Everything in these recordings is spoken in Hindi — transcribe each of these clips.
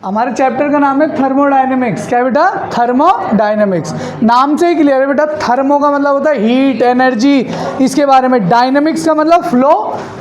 हमारे चैप्टर का नाम है थर्मोडायनेमिक्स। क्या बेटा? थर्मोडायनेमिक्स। नाम से ही क्लियर है बेटा। थर्मो का मतलब होता है हीट, एनर्जी, इसके बारे में। डायनेमिक्स का मतलब फ्लो।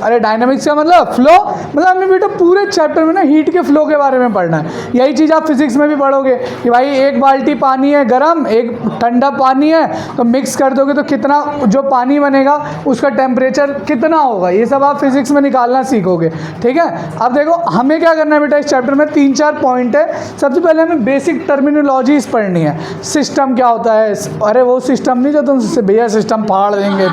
अरे डायनेमिक्स का मतलब फ्लो, मतलब हमें बेटा पूरे चैप्टर में ना हीट के फ्लो के बारे में पढ़ना है। यही चीज़ आप फिजिक्स में भी पढ़ोगे कि भाई एक बाल्टी पानी है गर्म, एक ठंडा पानी है, तो मिक्स कर दोगे तो कितना जो पानी बनेगा उसका टेम्परेचर कितना होगा, ये सब आप फिजिक्स में निकालना सीखोगे। ठीक है। अब देखो हमें क्या करना है बेटा, इस चैप्टर में 3-4 पॉइंट है। सबसे पहले हमें बेसिक टर्मिनोलॉजीज पढ़नी है। सिस्टम क्या होता है? अरे वो सिस्टम नहीं जो तुमसे भैया सिस्टम फाड़ देंगे,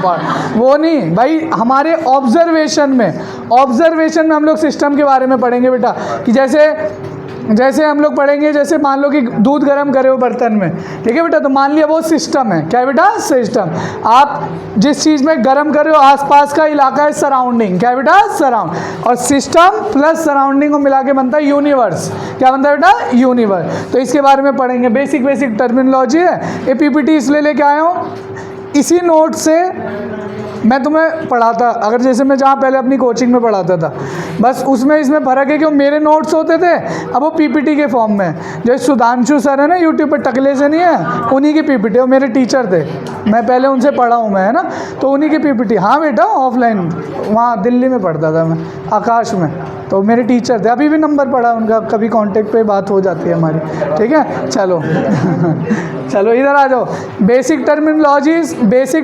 वो नहीं भाई। हमारे ऑब्जर्वेशन में हम लोग सिस्टम के बारे में पढ़ेंगे बेटा। कि जैसे हम लोग पढ़ेंगे, जैसे मान लो कि दूध गर्म करे हो बर्तन में, ठीक है बेटा, तो मान लिया वो सिस्टम है। क्या है बेटा? सिस्टम। आप जिस चीज़ में गर्म कर रहे हो आसपास का इलाका है सराउंडिंग। क्या है बेटा? सराउंड। और सिस्टम प्लस सराउंडिंग को मिला के बनता है यूनिवर्स। क्या बनता है बेटा? यूनिवर्स। तो इसके बारे में पढ़ेंगे। बेसिक टर्मिनोलॉजी है। ये पीपीटी इसलिए लेके आया हूँ, इसी नोट से मैं तुम्हें पढ़ाता। अगर जैसे मैं जहाँ पहले अपनी कोचिंग में पढ़ाता था, बस उसमें इसमें फ़र्क है कि वो मेरे नोट्स होते थे, अब वो पीपीटी के फॉर्म में। जो सुधांशु सर है ना यूट्यूब पर, टकले से नहीं है, उन्हीं की पीपीटी। वो मेरे टीचर थे, मैं पहले उनसे पढ़ा हूँ मैं, है ना, तो उन्हीं की पीपीटी। हाँ बेटा, ऑफलाइन वहाँ दिल्ली में पढ़ता था मैं, आकाश में, तो मेरे टीचर थे। अभी भी नंबर पढ़ा उनका, कभी कांटेक्ट पे बात हो जाती है हमारी। ठीक है, चलो चलो इधर आ जाओ। बेसिक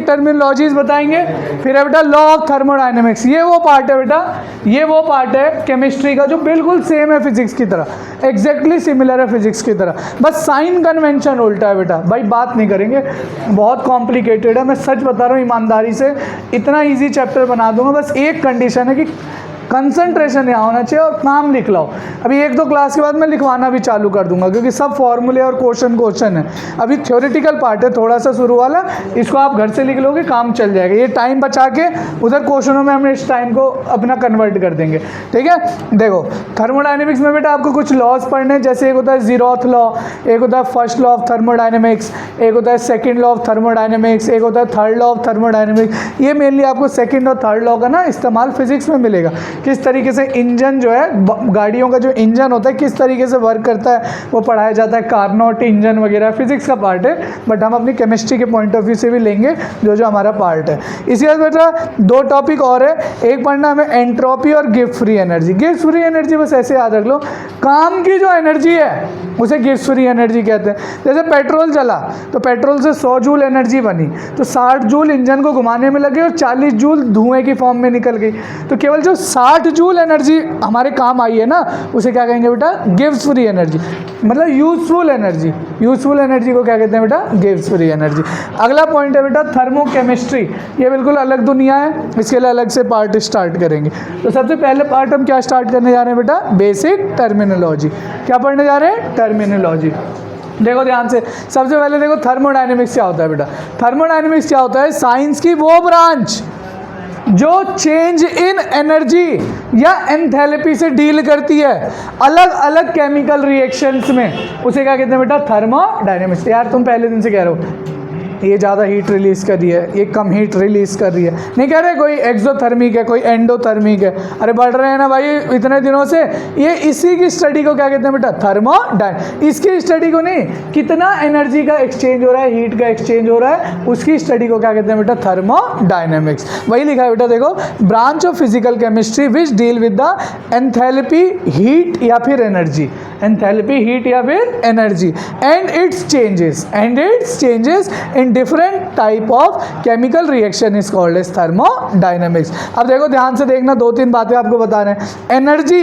टर्मिनोलॉजीज बताएंगे। फिर है बेटा लॉ ऑफ थर्मोडायनेमिक्स। ये वो पार्ट है बेटा, ये वो पार्ट है केमिस्ट्री का जो बिल्कुल सेम है फिजिक्स की तरह, एग्जैक्टली सिमिलर है फिजिक्स की तरह, बस साइन कन्वेंशन उल्टा है बेटा। भाई बात नहीं करेंगे, बहुत कॉम्प्लिकेटेड है, मैं सच बता रहा हूँ ईमानदारी से। इतना ईजी चैप्टर बना दूंगा, बस एक कंडीशन है कि कंसंट्रेशन यहाँ होना चाहिए और काम लिख लो। अभी 1-2 क्लास के बाद मैं लिखवाना भी चालू कर दूंगा, क्योंकि सब फॉर्मूले और क्वेश्चन है। अभी थ्योरेटिकल पार्ट है थोड़ा सा शुरू वाला, इसको आप घर से लिख लोगे, काम चल जाएगा। ये टाइम बचा के उधर क्वेश्चनों में हम इस टाइम को अपना कन्वर्ट कर देंगे। ठीक है। देखो थर्मोडायनेमिक्स में बेटा आपको कुछ लॉज पढ़ने, जैसे एक होता है जीरोथ लॉ, एक होता है फर्स्ट लॉ ऑफ थर्मोडायनेमिक्स, एक होता है सेकेंड लॉ ऑफ थर्मोडायनेमिक्स, एक होता है थर्ड लॉ ऑफ थर्मोडायनेमिक्स। ये मेनली आपको सेकेंड और थर्ड लॉ का ना इस्तेमाल फिजिक्स में मिलेगा। किस तरीके से इंजन जो है, गाड़ियों का जो इंजन होता है किस तरीके से वर्क करता है, वो पढ़ाया जाता है। कार्नोट इंजन वगैरह फिजिक्स का पार्ट है, बट हम अपनी केमिस्ट्री के पॉइंट ऑफ व्यू से भी लेंगे जो हमारा पार्ट है। इसी बाद बेटा 2 टॉपिक और है। एक पढ़ना हमें एंट्रोपी और gift free energy. Gift free energy बस ऐसे याद रख लो, काम की जो एनर्जी है उसे गिफ्ट फ्री एनर्जी कहते हैं। जैसे पेट्रोल चला तो पेट्रोल से 100 जूल एनर्जी बनी, तो 60 जूल इंजन को घुमाने में लगे और 40 जूल धुएं की फॉर्म में निकल गई। तो केवल जो 60 जूल एनर्जी हमारे काम आई है ना, उसे क्या कहेंगे बेटा? गिफ्ट फ्री एनर्जी, मतलब यूजफुल एनर्जी। यूजफुल एनर्जी को क्या कहते हैं बेटा? Gift free energy. अगला पॉइंट है बेटा थर्मोकेमिस्ट्री। ये बिल्कुल अलग दुनिया है, इसके लिए अलग से पार्ट स्टार्ट करेंगे। तो सबसे पहले पार्ट हम क्या स्टार्ट करने जा रहे हैं बेटा? Basic terminology. क्या पढ़ने जा रहे हैं? टर्मिनोलॉजी। देखो ध्यान से, सबसे पहले देखो थर्मोडायनेमिक्स क्या होता है बेटा। थर्मोडायनेमिक्स क्या होता है? साइंस की वो ब्रांच जो चेंज इन एनर्जी या एंथैल्पी से डील करती है अलग अलग केमिकल रिएक्शंस में, उसे क्या कहते हैं बेटा? थर्मोडायनेमिक्स। यार तुम पहले दिन से कह रहे हो ये ज़्यादा हीट रिलीज कर रही है, ये कम हीट रिलीज कर रही है, नहीं कह रहे कोई एक्सोथर्मिक है, कोई एंडोथर्मिक है। अरे बढ़ रहे हैं ना भाई इतने दिनों से। ये इसी की स्टडी को क्या कहते हैं बेटा? थर्मोडायनेमिक्स। इसकी स्टडी को नहीं, कितना एनर्जी का एक्सचेंज हो रहा है, हीट का एक्सचेंज हो रहा है, उसकी स्टडी को क्या कहते हैं बेटा? थर्मोडायनेमिक्स। वही लिखा है बेटा, देखो branch of physical chemistry which deal with the enthalpy, heat या फिर एनर्जी, एंथैल्पी, हीट या फिर energy, and its changes in different type of chemical reaction is called as thermodynamics. अब देखो ध्यान से देखना, 2-3 बातें आपको बता रहे हैं। एनर्जी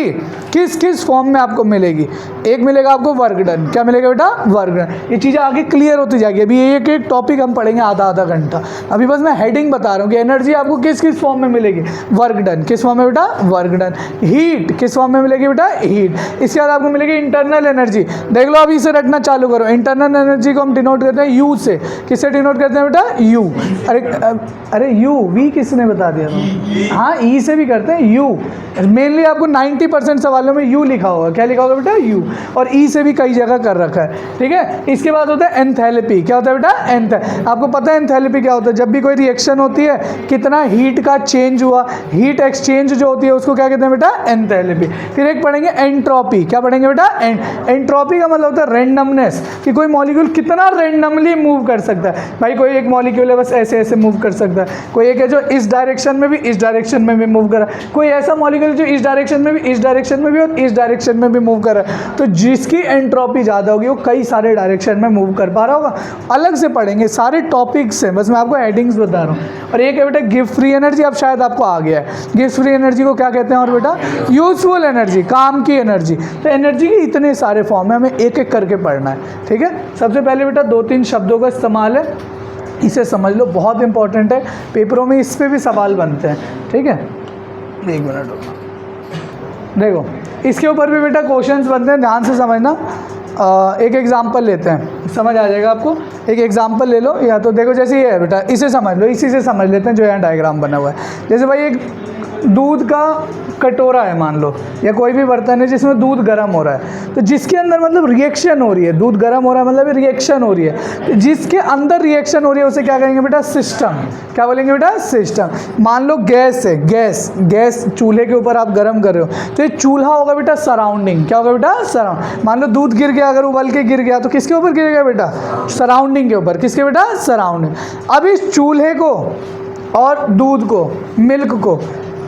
किस किस फॉर्म में आपको मिलेगी? एक मिलेगा आपको वर्क डन। क्या मिलेगा बेटा? Work done. ये चीज़ें आगे क्लियर होती जाएगी। अभी एक एक टॉपिक हम पढ़ेंगे आधा घंटा, अभी बस मैं हेडिंग बता रहा हूँ कि एनर्जी आपको किस किस फॉर्म में मिलेगी? Work done. किस फॉर्म में बेटा? Work done. हीट किस फॉर्म में मिलेगी बेटा? हीट। इसके बाद आपको मिलेगी इंटरनल एनर्जी। देख लो, अभी से रखना चालू करो। इंटरनल एनर्जी को हम डिनोट करते हैं यू से। किससे डिनोट करते हैं बेटा यू। अरे यू, वी किसने बता दिया तुम? हाँ, ई से भी करते हैं यू। मेनली आपको 90% सवालों में यू लिखा होगा। क्या लिखा होगा बेटा? यू। और ई से भी कई जगह कर रखा है, ठीक है। इसके बाद होता है एंथैल्पी। क्या होता है बेटा? आपको पता है एंथैल्पी क्या होता है? जब भी कोई रिएक्शन होती है, कितना हीट का चेंज हुआ, हीट एक्सचेंज जो होती है उसको क्या कहते हैं बेटा? एंथैल्पी। फिर एक पढ़ेंगे एंट्रोपी। क्या पढ़ेंगे बेटा? एंट्रोपी का मतलब होता है रैंडमनेस, कि कोई मॉलिक्यूल कितना रैंडमली मूव कर सकता है। भाई कोई एक मॉलिक्यूल है बस ऐसे ऐसे मूव कर सकता है, कोई एक है जो इस डायरेक्शन में भी इस डायरेक्शन में भी मूव कर रहा है, कोई ऐसा मॉलिक्यूल जो इस डायरेक्शन में भी इस डायरेक्शन में भी और इस डायरेक्शन में भी मूव कर रहा है। तो जिसकी एंट्रोपी ज़्यादा होगी वो कई सारे डायरेक्शन में मूव कर पा रहा होगा। अलग से पढ़ेंगे, सारे टॉपिक्स हैं, बस मैं आपको हेडिंग्स बता रहा हूँ। और एक है बेटा गिफ्ट फ्री एनर्जी। अब शायद आपको आ गया है गिफ्ट फ्री एनर्जी को क्या कहते हैं। और बेटा यूजफुल एनर्जी, काम की एनर्जी। तो एनर्जी के इतने सारे फॉर्म है, हमें एक एक करके पढ़ना है, ठीक है। सबसे पहले बेटा 2-3 शब्दों का इस्तेमाल है, इसे समझ लो, बहुत इंपॉर्टेंट है। पेपरों में इस पे भी सवाल बनते हैं, ठीक है। 1 मिनट रुकना, देखो इसके ऊपर भी बेटा क्वेश्चंस बनते हैं, ध्यान से समझना। एक एग्जांपल लेते हैं, समझ आ जाएगा आपको। एक एग्जांपल ले लो, या तो देखो जैसे ये है बेटा, इसे समझ लो, इसी से समझ लेते हैं जो यहाँ डायग्राम बना हुआ है। जैसे भाई एक दूध का कटोरा है मान लो, या कोई भी बर्तन है जिसमें दूध गर्म हो रहा है, तो जिसके अंदर मतलब रिएक्शन हो रही है, दूध गर्म हो रहा है मतलब रिएक्शन हो रही है, तो जिसके अंदर रिएक्शन हो रही है उसे क्या कहेंगे बेटा? सिस्टम। क्या बोलेंगे बेटा? सिस्टम। मान लो गैस है, गैस चूल्हे के ऊपर आप गर्म कर रहे हो, तो ये चूल्हा होगा बेटा सराउंडिंग। क्या होगा बेटा? सराउंड। मान लो दूध गिर गया, अगर उबल के गिर गया तो किसके ऊपर गिरेगा बेटा? सराउंडिंग के ऊपर। किसके बेटा? सराउंडिंग। अब इस चूल्हे को और दूध को, मिल्क को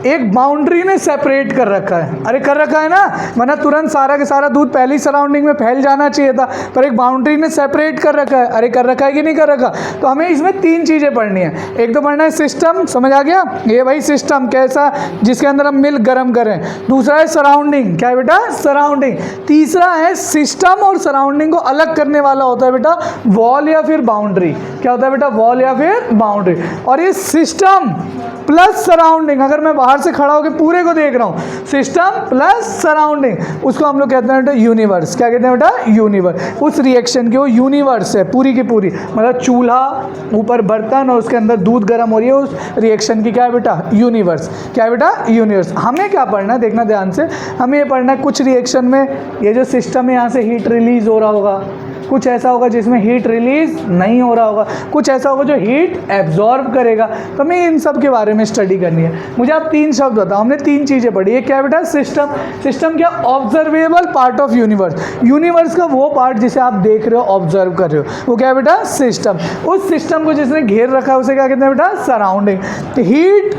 एक बाउंड्री ने सेपरेट कर रखा है। अरे कर रखा है ना, वरना तुरंत सारा के सारा दूध पहली सराउंडिंग में फैल जाना चाहिए था, पर एक बाउंड्री ने सेपरेट कर रखा है। अरे कर रखा है कि नहीं कर रखा? तो हमें इसमें 3 चीज़ें पढ़नी है। एक तो पढ़ना है सिस्टम, समझ आ गया? ये भाई सिस्टम कैसा, जिसके अंदर हम मिल्क गर्म करें। दूसरा है सराउंडिंग। क्या है बेटा? सराउंडिंग। तीसरा है सिस्टम और सराउंडिंग को अलग करने वाला होता है बेटा वॉल या फिर बाउंड्री। क्या होता है बेटा? वॉल या फिर बाउंड्री। और ये सिस्टम प्लस सराउंडिंग, अगर मैं बाहर से खड़ा होकर पूरे को देख रहा हूँ, सिस्टम प्लस सराउंडिंग, उसको हम लोग कहते हैं बेटा यूनिवर्स। क्या कहते हैं बेटा? यूनिवर्स। उस रिएक्शन की वो यूनिवर्स है पूरी की पूरी, मतलब चूल्हा, ऊपर बर्तन और उसके अंदर दूध गर्म हो रही है, उस रिएक्शन की क्या है बेटा? यूनिवर्स। क्या है बेटा? यूनिवर्स। हमें क्या पढ़ना है, देखना ध्यान से, हमें ये पढ़ना है कुछ रिएक्शन में ये जो सिस्टम है यहाँ से हीट रिलीज हो रहा होगा, कुछ ऐसा होगा जिसमें हीट रिलीज नहीं हो रहा होगा, कुछ ऐसा होगा जो हीट एब्जॉर्ब करेगा। तो हमें इन सब के बारे में स्टडी करनी है। मुझे आप 3 शब्द बताओ, हमने 3 चीज़ें पढ़ी। एक क्या बेटा? सिस्टम। सिस्टम क्या? Observable part of universe. Universe का वो पार्ट जिसे आप देख रहे हो, ऑब्जर्व कर रहे हो, वो क्या है बेटा? सिस्टम। उस सिस्टम को जिसने घेर रखा है उसे क्या कहते हैं बेटा? Surrounding. Heat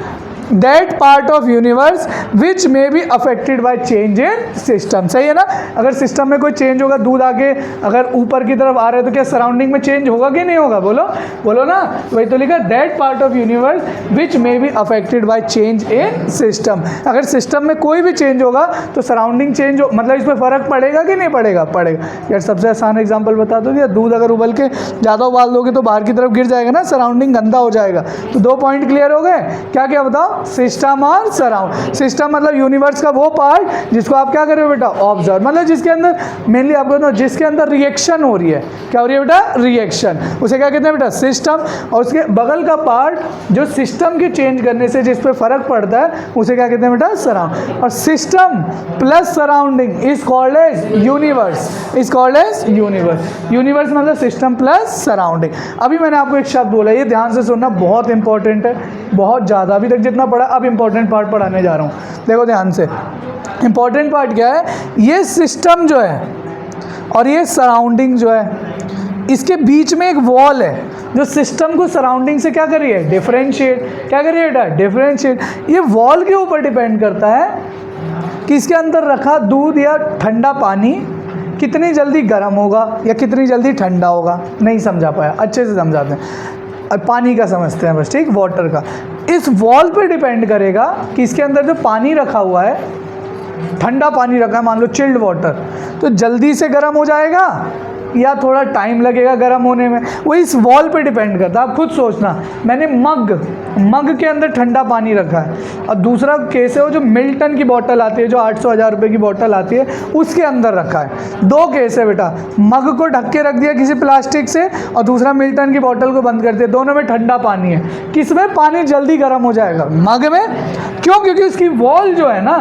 that part of universe which may be affected by change in system. सही है ना? अगर सिस्टम में कोई चेंज होगा, दूध आके अगर ऊपर की तरफ आ रहा है तो क्या सराउंडिंग में चेंज होगा कि नहीं होगा? बोलो बोलो ना। वही तो लिखा, that part of universe which may be affected by change in system. अगर सिस्टम में कोई भी चेंज होगा तो सराउंडिंग चेंज हो, मतलब इस पर फर्क पड़ेगा कि नहीं पड़ेगा? पड़ेगा। यार सबसे आसान एग्जाम्पल बता दो, या दूध अगर उबल के ज़्यादा उबाल दोगे तो बाहर की तरफ गिर जाएगा ना, सराउंडिंग गंदा हो जाएगा। तो 2 पॉइंट क्लियर हो गए। क्या क्या बताओ? सिस्टम और सराउंड। सिस्टम मतलब यूनिवर्स का वो पार्ट जिसको आप क्या कर रहे हो बेटा? ऑब्जर्व। मतलब जिसके अंदर मेनली आपको जिसके अंदर रिएक्शन हो रही है। क्या हो रही है बेटा? रिएक्शन। उसे क्या कहते हैं बेटा? सिस्टम। और उसके बगल का पार्ट जो सिस्टम के चेंज करने से जिस पे फर्क पड़ता है उसे क्या कहते हैं बेटा? सराउंड। और system plus surrounding is called as universe. Is called as universe. Universe मतलब सिस्टम प्लस सराउंडिंग। अभी मैंने आपको एक शब्द बोला, ये ध्यान से सुनना, बहुत इंपॉर्टेंट है, बहुत ज़्यादा। अभी तक जितना पढ़ा, अब इंपॉर्टेंट पार्ट पढ़ाने जा रहा हूँ। देखो ध्यान से, इंपॉर्टेंट पार्ट क्या है? ये सिस्टम जो है और ये सराउंडिंग जो है, इसके बीच में एक वॉल है जो सिस्टम को सराउंडिंग से क्या कर रही है? डिफरेंशिएट। क्या कर रही है बेटा? डिफरेंशिएट। ये वॉल के ऊपर डिपेंड करता है कि इसके अंदर रखा दूध या ठंडा पानी कितनी जल्दी गर्म होगा या कितनी जल्दी ठंडा होगा। नहीं समझा पाया, अच्छे से समझाते हैं। अब पानी का समझते हैं बस, ठीक? वाटर का इस वॉल पे डिपेंड करेगा कि इसके अंदर जो पानी रखा हुआ है, ठंडा पानी रखा है, मान लो चिल्ड वाटर, तो जल्दी से गर्म हो जाएगा या थोड़ा टाइम लगेगा गर्म होने में, वो इस वॉल पे डिपेंड करता है। आप खुद सोचना, मैंने मग के अंदर ठंडा पानी रखा है, और दूसरा केस है वो जो मिल्टन की बोतल आती है, जो 800-1000 रुपये की बोतल आती है, उसके अंदर रखा है। दो केस है बेटा, मग को ढक के रख दिया किसी प्लास्टिक से, और दूसरा मिल्टन की बोतल को बंद कर दिया, दोनों में ठंडा पानी है। किस में पानी जल्दी गर्म हो जाएगा? मग में। क्यों? क्योंकि उसकी वॉल जो है ना,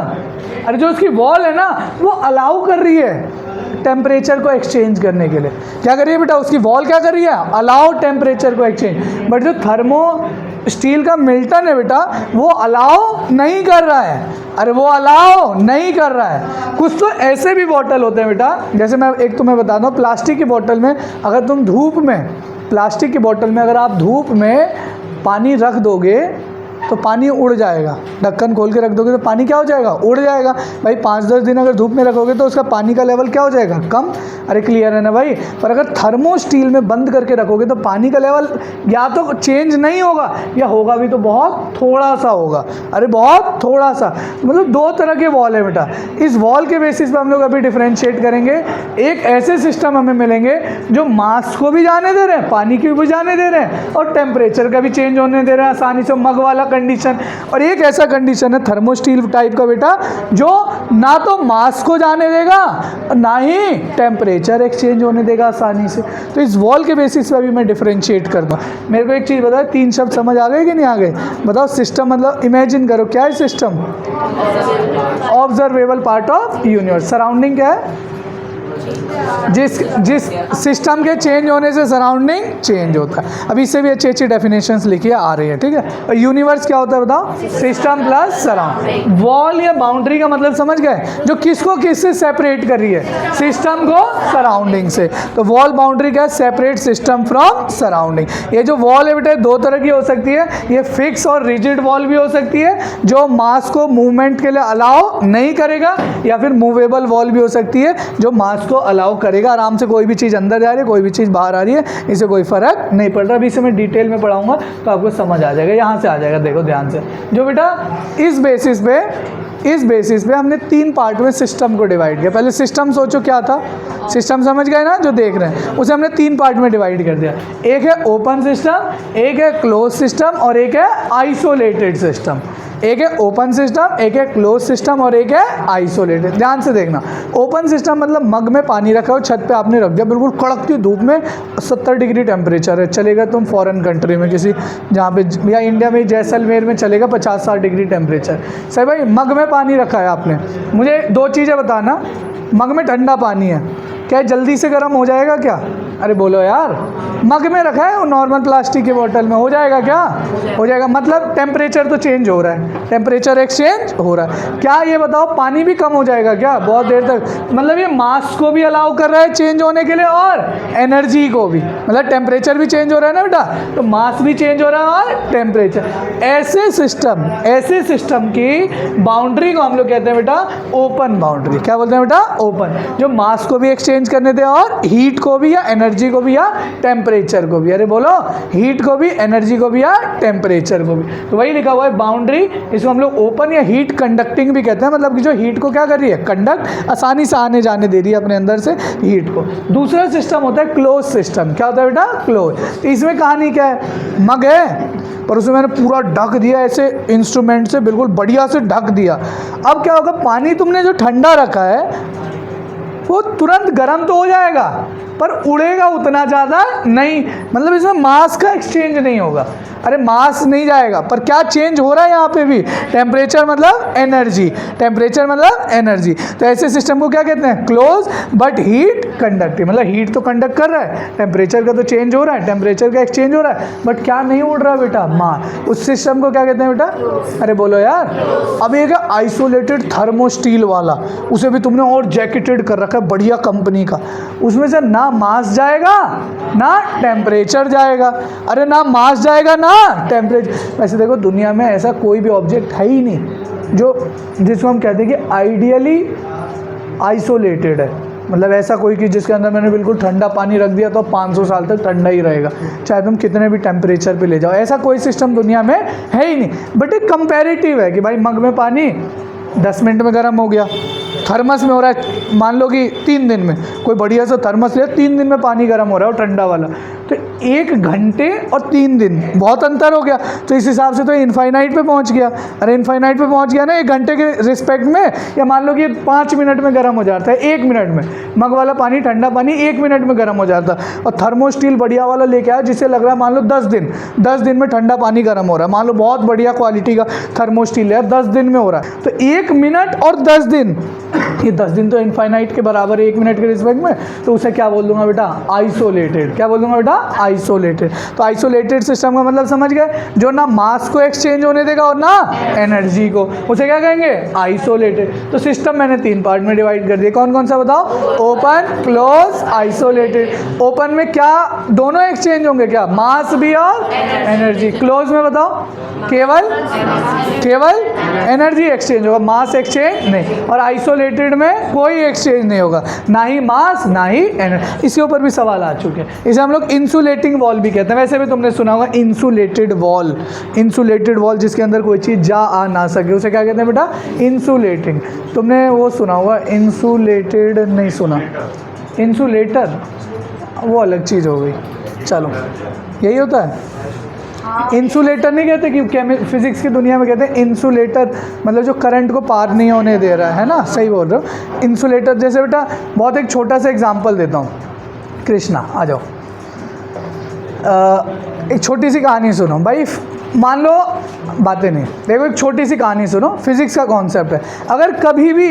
अरे जो उसकी वॉल है ना, वो अलाउ कर रही है टेम्परेचर को एक्सचेंज करने के लिए। क्या कर रही है बेटा? उसकी वॉल क्या कर रही है? अलाउ टेम्परेचर को एक्सचेंज। बट जो थर्मो स्टील का मिल्टन है बेटा, वो अलाउ नहीं कर रहा है। अरे वो अलाउ नहीं कर रहा है। कुछ तो ऐसे भी बॉटल होते हैं बेटा, जैसे मैं एक तुम्हें बताता हूँ, प्लास्टिक की बोतल में अगर तुम धूप में, प्लास्टिक की बोतल में अगर आप धूप में पानी रख दोगे तो पानी उड़ जाएगा। ढक्कन खोल के रख दोगे तो पानी क्या हो जाएगा? उड़ जाएगा। भाई 5-10 दिन अगर धूप में रखोगे तो उसका पानी का लेवल क्या हो जाएगा? कम। अरे क्लियर है ना भाई? पर अगर थर्मो स्टील में बंद करके रखोगे तो पानी का लेवल या तो चेंज नहीं होगा, या होगा भी तो बहुत थोड़ा सा होगा। अरे बहुत थोड़ा सा। मतलब दो तरह के वॉल है बेटा। इस वॉल के बेसिस पर हम लोग अभी डिफ्रेंशिएट करेंगे। एक ऐसे सिस्टम हमें मिलेंगे जो मास को भी जाने दे रहे हैं, पानी की भी जाने दे रहे हैं, और टेम्परेचर का भी चेंज होने दे रहे हैं आसानी से, मग वाला कंडीशन। और एक ऐसा कंडीशन है थर्मोस्टील टाइप का बेटा, जो ना तो मास को जाने देगा और ना ही टेम्परेचर एक्सचेंज होने देगा आसानी से। तो इस वॉल के बेसिस पे अभी मैं डिफरेंशिएट करता हूँ। मेरे को एक चीज़ बताओ, 3 शब्द समझ आ गए कि नहीं आ गए? बताओ। सिस्टम मतलब इमेजिन करो, क्या है system? Observable part of universe. Surrounding क्या है? जिस सिस्टम के चेंज होने से सराउंडिंग चेंज होता है। अभी इससे भी अच्छी अच्छी डेफिनेशंस लिखी आ रही है, ठीक है। और यूनिवर्स क्या होता है बताओ? System plus surround. वॉल या बाउंड्री का मतलब समझ गए? जो किसको किससे सेपरेट कर रही है? सिस्टम को सराउंडिंग से। तो वॉल बाउंड्री क्या है? Separate system from surrounding. ये जो वॉल है बेटा, दो तरह की हो सकती है। ये फिक्स और रिजिड वॉल भी हो सकती है, जो मास को मूवमेंट के लिए अलाउ नहीं करेगा, या फिर मूवेबल वॉल भी हो सकती है, जो मास को अलाउ करेगा। आराम से कोई भी चीज़ अंदर जा रही है, कोई भी चीज़ बाहर आ रही है, इसे कोई फर्क नहीं पड़ रहा। अभी इसे मैं डिटेल में पढ़ाऊंगा तो आपको समझ आ जाएगा। यहाँ से आ जाएगा, देखो ध्यान से। जो बेटा इस बेसिस पे हमने 3 पार्ट में सिस्टम को डिवाइड किया। पहले सिस्टम सोचो क्या था? सिस्टम समझ गए ना? जो देख रहे हैं उसे हमने 3 पार्ट में डिवाइड कर दिया। एक है ओपन सिस्टम, एक है क्लोज सिस्टम, और एक है आइसोलेटेड सिस्टम। एक है ओपन सिस्टम, एक है क्लोज सिस्टम, और एक है आइसोलेटेड। ध्यान से देखना। ओपन सिस्टम मतलब मग में पानी रखा हो, छत पे आपने रख दिया, बिल्कुल कड़कती धूप में, 70 डिग्री टेम्परेचर है, चलेगा तुम फॉरेन कंट्री में किसी, जहाँ पे, या इंडिया में जैसलमेर में चलेगा 50-60 डिग्री टेम्परेचर। सही भाई? मग में पानी रखा है आपने। मुझे 2 चीज़ें बताना। मग में ठंडा पानी है, क्या जल्दी से गर्म हो जाएगा क्या? अरे बोलो यार। मग में रखा है, वो नॉर्मल प्लास्टिक की बोतल में, हो जाएगा क्या? हो जाएगा। मतलब टेम्परेचर तो चेंज हो रहा है, टेम्परेचर एक्सचेंज हो रहा है। क्या ये बताओ, पानी भी कम हो जाएगा क्या बहुत देर तक? मतलब ये मास को भी अलाउ कर रहा है चेंज होने के लिए, और एनर्जी को भी। मतलब टेम्परेचर भी चेंज हो रहा है ना बेटा, तो मास भी चेंज हो रहा है और टेम्परेचर। ऐसे सिस्टम की बाउंड्री को हम लोग कहते हैं बेटा ओपन बाउंड्री। क्या बोलते हैं बेटा? ओपन। जो मास को भी एक्सचेंज करने दे, और हीट को भी, या एनर्जी को भी, या टेम्परेचर को भी। अरे बोलो, हीट को भी, एनर्जी को भी, या टेम्परेचर को भी। तो वही लिखा हुआ है बाउंड्री। इसको हम लोग ओपन या हीट कंडक्टिंग भी कहते हैं। मतलब कि जो हीट को क्या कर रही है? कंडक्ट, आसानी से आने जाने दे रही है अपने अंदर से हीट को। दूसरा सिस्टम होता है क्लोज सिस्टम। क्या होता है बेटा? क्लोज। इसमें कहानी क्या है? मग है, पर उसमें मैंने पूरा ढक दिया, ऐसे इंस्ट्रूमेंट से बिल्कुल बढ़िया से ढक दिया। अब क्या होगा? पानी तुमने जो ठंडा रखा है वो तुरंत गर्म तो हो जाएगा, पर उड़ेगा उतना ज़्यादा नहीं। मतलब इसमें मास का एक्सचेंज नहीं होगा। अरे मास नहीं जाएगा, पर क्या चेंज हो रहा है यहाँ पे भी? टेम्परेचर मतलब एनर्जी, टेम्परेचर मतलब एनर्जी। तो ऐसे सिस्टम को क्या कहते हैं? Close but heat conductive. मतलब हीट तो कंडक्ट कर रहा है, टेम्परेचर का तो चेंज हो रहा है, टेम्परेचर का एक्सचेंज हो रहा है, बट क्या नहीं उड़ रहा बेटा? मास। उस सिस्टम को क्या कहते हैं बेटा? अरे बोलो यार। अब एक है आइसोलेटेड थर्मोस्टील वाला, उसे भी तुमने और जैकेटेड कर रखा है बढ़िया कंपनी का। उसमें से ना मास जाएगा ना टेम्परेचर जाएगा। अरे ना मास जाएगा ना टेम्परेचर। वैसे देखो, दुनिया में ऐसा कोई भी ऑब्जेक्ट है ही नहीं जिसको हम कहते हैं कि आइडियली आइसोलेटेड है। मतलब ऐसा कोई कि जिसके अंदर मैंने बिल्कुल ठंडा पानी रख दिया तो 500 साल तक ठंडा ही रहेगा, चाहे तुम कितने भी टेम्परेचर पे ले जाओ। ऐसा कोई सिस्टम दुनिया में है ही नहीं। बट एक कंपैरेटिव है कि भाई मग में पानी 10 मिनट में गर्म हो गया, थर्मस में हो रहा है, मान लो कि 3 दिन में कोई बढ़िया सा थर्मस लिया, 3 दिन में पानी गर्म हो रहा है और ठंडा वाला, तो 1 घंटे और 3 दिन बहुत अंतर हो गया। तो इस हिसाब से तो इनफाइनाइट पे पहुंच गया। अरे इनफाइनाइट पे पहुंच गया ना 1 घंटे के रिस्पेक्ट में, या मान लो कि 5 मिनट में गर्म हो जाता है, 1 मिनट में मग वाला पानी, ठंडा पानी 1 मिनट में गर्म हो जाता है। और थर्मोस्टील बढ़िया वाला लेके आया जिससे लग रहा है मान लो 10 दिन में ठंडा पानी गर्म हो रहा है, मान लो बहुत बढ़िया क्वालिटी का थर्मोस्टील है, 10 दिन में हो रहा है। तो 1 मिनट और 10 दिन, ये 10 दिन तो इनफाइनाइट के बराबर है 1 मिनट के रिस्पेक्ट में, तो उसे क्या बोल दूंगा बेटा, आइसोलेटेड। क्या बोल दूंगा बेटा, आइसोलेटेड। तो आइसोलेटेड सिस्टम का मतलब समझ गए, जो ना मास को एक्सचेंज होने देगा और ना एनर्जी को, उसे क्या कहेंगे, आइसोलेटेड। तो सिस्टम मैंने 3 पार्ट में डिवाइड कर दिया, कौन कौन सा बताओ, ओपन, क्लोज, आइसोलेटेड। ओपन में क्या दोनों एक्सचेंज होंगे, क्या मास भी और एनर्जी। क्लोज में बताओ केवल एनर्जी एक्सचेंज होगा, मास एक्सचेंज नहीं। और आइसोलेटेड में कोई एक्सचेंज नहीं होगा, ना ही मास ना ही एनर्जी। इसके ऊपर भी सवाल आ चुके हैं, इसे हम लोग इंसुलेटिंग वॉल भी कहते हैं। वैसे भी तुमने सुना होगा इंसुलेटेड वॉल, इंसुलेटेड वॉल जिसके अंदर कोई चीज़ जा आ ना सके, उसे क्या कहते हैं बेटा, इंसुलेटिंग। तुमने वो सुना होगा इंसुलेटेड, नहीं सुना, इंसुलेटर वो अलग चीज़ हो गई। चलो यही होता है, इंसुलेटर नहीं कहते कि फिजिक्स की दुनिया में कहते हैं इंसुलेटर, मतलब जो करंट को पार नहीं होने दे रहा है ना, सही बोल रहे हो। इंसुलेटर जैसे बेटा बहुत एक छोटा सा एग्जांपल देता हूँ, कृष्णा आ जाओ, एक छोटी सी कहानी सुनो भाई, मान लो बातें नहीं, देखो एक छोटी सी कहानी सुनो, फिजिक्स का कॉन्सेप्ट है। अगर कभी भी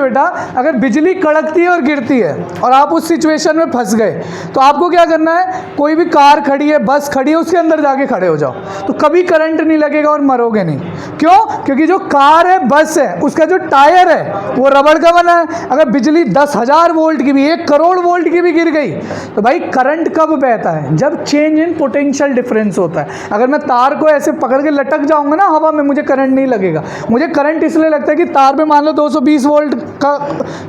बेटा अगर बिजली कड़कती है और गिरती है और आप उस सिचुएशन में फंस गए, तो आपको क्या करना है, कोई भी कार खड़ी है, बस खड़ी है, उसके अंदर जाके खड़े हो जाओ, तो कभी करंट नहीं लगेगा और मरोगे नहीं। क्यों? क्योंकि जो कार है, बस है, उसका जो टायर है वो रबड़ का बना है। अगर बिजली 10,000 वोल्ट की भी, 1 करोड़ वोल्ट की भी गिर गई, तो भाई करंट कब बहता है, जब चेंज इन पोटेंशियल डिफरेंस होता है। अगर मैं तार को ऐसे पकड़ के लटक जाऊंगा ना हवा में, मुझे करंट नहीं लगेगा। मुझे करंट इसलिए लगता है कि तार पे मान लो 220 वोल्ट का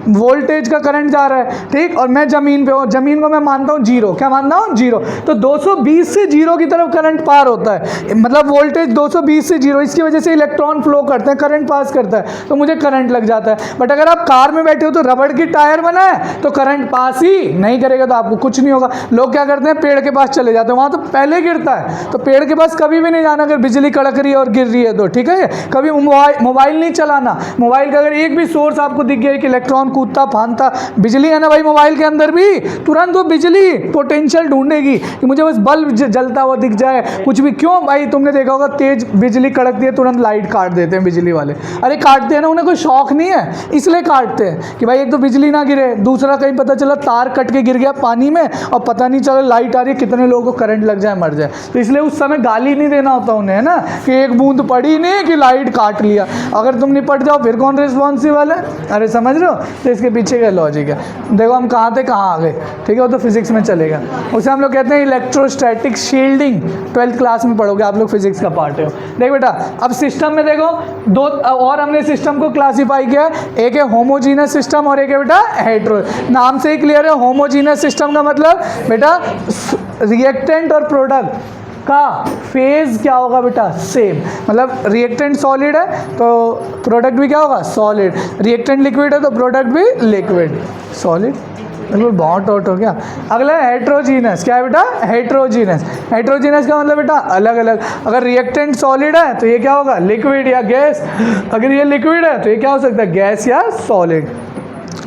वोल्टेज का करंट जा रहा है, ठीक, और मैं जमीन पे हूँ, जमीन को मैं मानता हूँ जीरो, क्या मानता हूँ, जीरो, तो 220 से जीरो की तरफ करंट पार होता है, मतलब वोल्टेज 220 से जीरो, इसकी वजह से इलेक्ट्रॉन फ्लो करते हैं, करंट पास करता है, तो मुझे करंट लग जाता है। बट अगर आप कार में बैठे हो तो रबड़ की टायर बना है, तो करंट पास ही नहीं करेगा, तो आपको कुछ नहीं होगा। लोग क्या करते हैं, पेड़ के पास चले जाते हैं, वहाँ तो पहले गिरता है, तो पेड़ के पास कभी भी नहीं जाना अगर बिजली कड़क रही है और गिर रही है तो, ठीक है। कभी मोबाइल नहीं चलाना, मोबाइल का अगर एक भी सोर्स आपको दिख गया कि इलेक्ट्रॉन कूदता फांदता, बिजली है ना भाई मोबाइल के अंदर भी, तुरंत वो बिजली पोटेंशियल ढूंढेगी कि मुझे बस बल्ब जलता हुआ दिख जाए, कुछ भी। क्यों भाई, तुमने देखा होगा तेज बिजली कड़कती है, तुरंत लाइट काट देते हैं बिजली वाले। अरे काटते हैं ना, उन्हें कोई शौक नहीं है, इसलिए काटते हैं कि भाई एक तो बिजली ना गिरे, दूसरा कहीं पता चला तार कट के गिर गया पानी में और पता नहीं चला लाइट आ रही है, कितने लोगों को करंट लग जाए, मर जाए। तो इसलिए उस समय गाली नहीं देना होता उन्हें, है ना, कि एक बूंद पड़ी नहीं कि लाइट काट लिया। अगर तुम निपट जाओ फिर कौन रिस्पॉन्सिबल है? अरे समझ रहे हो, तो इसके पीछे का लॉजिक है। देखो हम कहाँ थे कहाँ आ गए, ठीक है, वो तो फिजिक्स में चलेगा। उसे हम लोग कहते हैं इलेक्ट्रोस्टैटिक शील्डिंग, 12th क्लास में पढ़ोगे आप लोग, फिजिक्स का पार्ट है। देख बेटा, अब सिस्टम में देखो दो और हमने सिस्टम को क्लासीफाई किया है, एक है होमोजीनस सिस्टम और एक है बेटा हेट्रो। नाम से ही क्लियर है, होमोजीनस सिस्टम का मतलब बेटा रिएक्टेंट और प्रोडक्ट का फेज क्या होगा बेटा, सेम। मतलब रिएक्टेंट सॉलिड है तो प्रोडक्ट भी क्या होगा, सॉलिड। रिएक्टेंट लिक्विड है तो प्रोडक्ट भी लिक्विड, सॉलिड। बिल्कुल बहुत आउट हो गया। अगला है हेट्रोजीनस। क्या है बेटा, हेट्रोजीनस। हेट्रोजीनस का मतलब बेटा अलग अलग। अगर रिएक्टेंट सॉलिड है तो ये क्या होगा, लिक्विड या गैस। अगर ये लिक्विड है तो ये क्या हो सकता है, गैस या solid.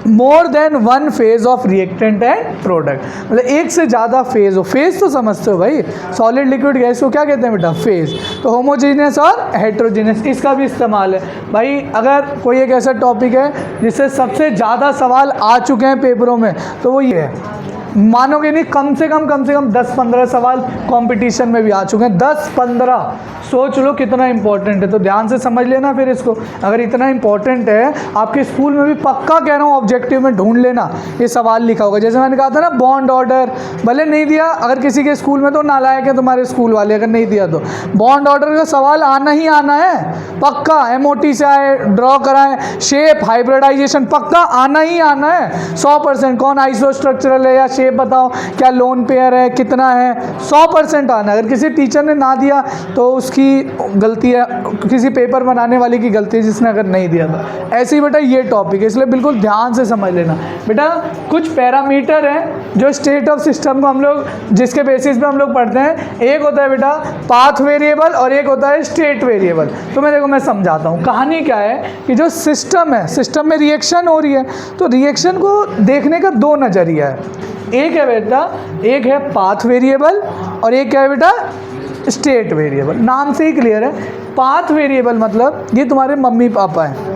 More than one phase of reactant and product, मतलब एक से ज़्यादा फेज हो। फेज तो समझते हो भाई, सॉलिड लिक्विड गैस को क्या कहते हैं बेटा, फेज। तो होमोजीनियस और हेट्रोजीनियस इसका भी इस्तेमाल है भाई। अगर कोई एक ऐसा टॉपिक है जिससे सबसे ज़्यादा सवाल आ चुके हैं पेपरों में तो वो ये है, मानोगे नहीं, कम से कम 10-15 सवाल कंपटीशन में भी आ चुके हैं, 10-15। सोच लो कितना इंपॉर्टेंट है, तो ध्यान से समझ लेना फिर इसको। अगर इतना इंपॉर्टेंट है, आपके स्कूल में भी पक्का कह रहा हूँ ऑब्जेक्टिव में ढूंढ लेना ये सवाल लिखा होगा। जैसे मैंने कहा था ना, बॉन्ड ऑर्डर भले नहीं दिया, अगर किसी के स्कूल में तो नालायक है तुम्हारे स्कूल वाले, अगर नहीं दिया तो बॉन्ड ऑर्डर का सवाल आना ही आना है पक्का। MOT से आए, ड्रॉ कराएं, शेप हाइब्रिडाइजेशन पक्का आना ही आना है 100%। कौन आइसोस्ट्रक्चरल है या शेप बताओ, क्या लोन पेयर है, कितना है, 100% आना। अगर किसी टीचर ने ना दिया तो उसकी गलती है, किसी पेपर बनाने वाले की गलती है जिसने अगर नहीं दिया था। ऐसे ही बेटा ये टॉपिक है, इसलिए बिल्कुल ध्यान से समझ लेना। बेटा कुछ पैरामीटर हैं जो स्टेट ऑफ सिस्टम को हम लोग जिसके बेसिस पे हम लोग पढ़ते हैं। एक होता है बेटा पाथ वेरिएबल और एक होता है स्टेट वेरिएबल। तो मैं समझाता हूँ। कहानी क्या है कि जो सिस्टम है, सिस्टम में रिएक्शन हो रही है, तो रिएक्शन को देखने का दो नज़रिया है। एक है बेटा, एक है पाथ वेरिएबल और एक क्या है बेटा, स्टेट वेरिएबल। नाम से ही क्लियर है। पाथ वेरिएबल मतलब ये तुम्हारे मम्मी पापा हैं,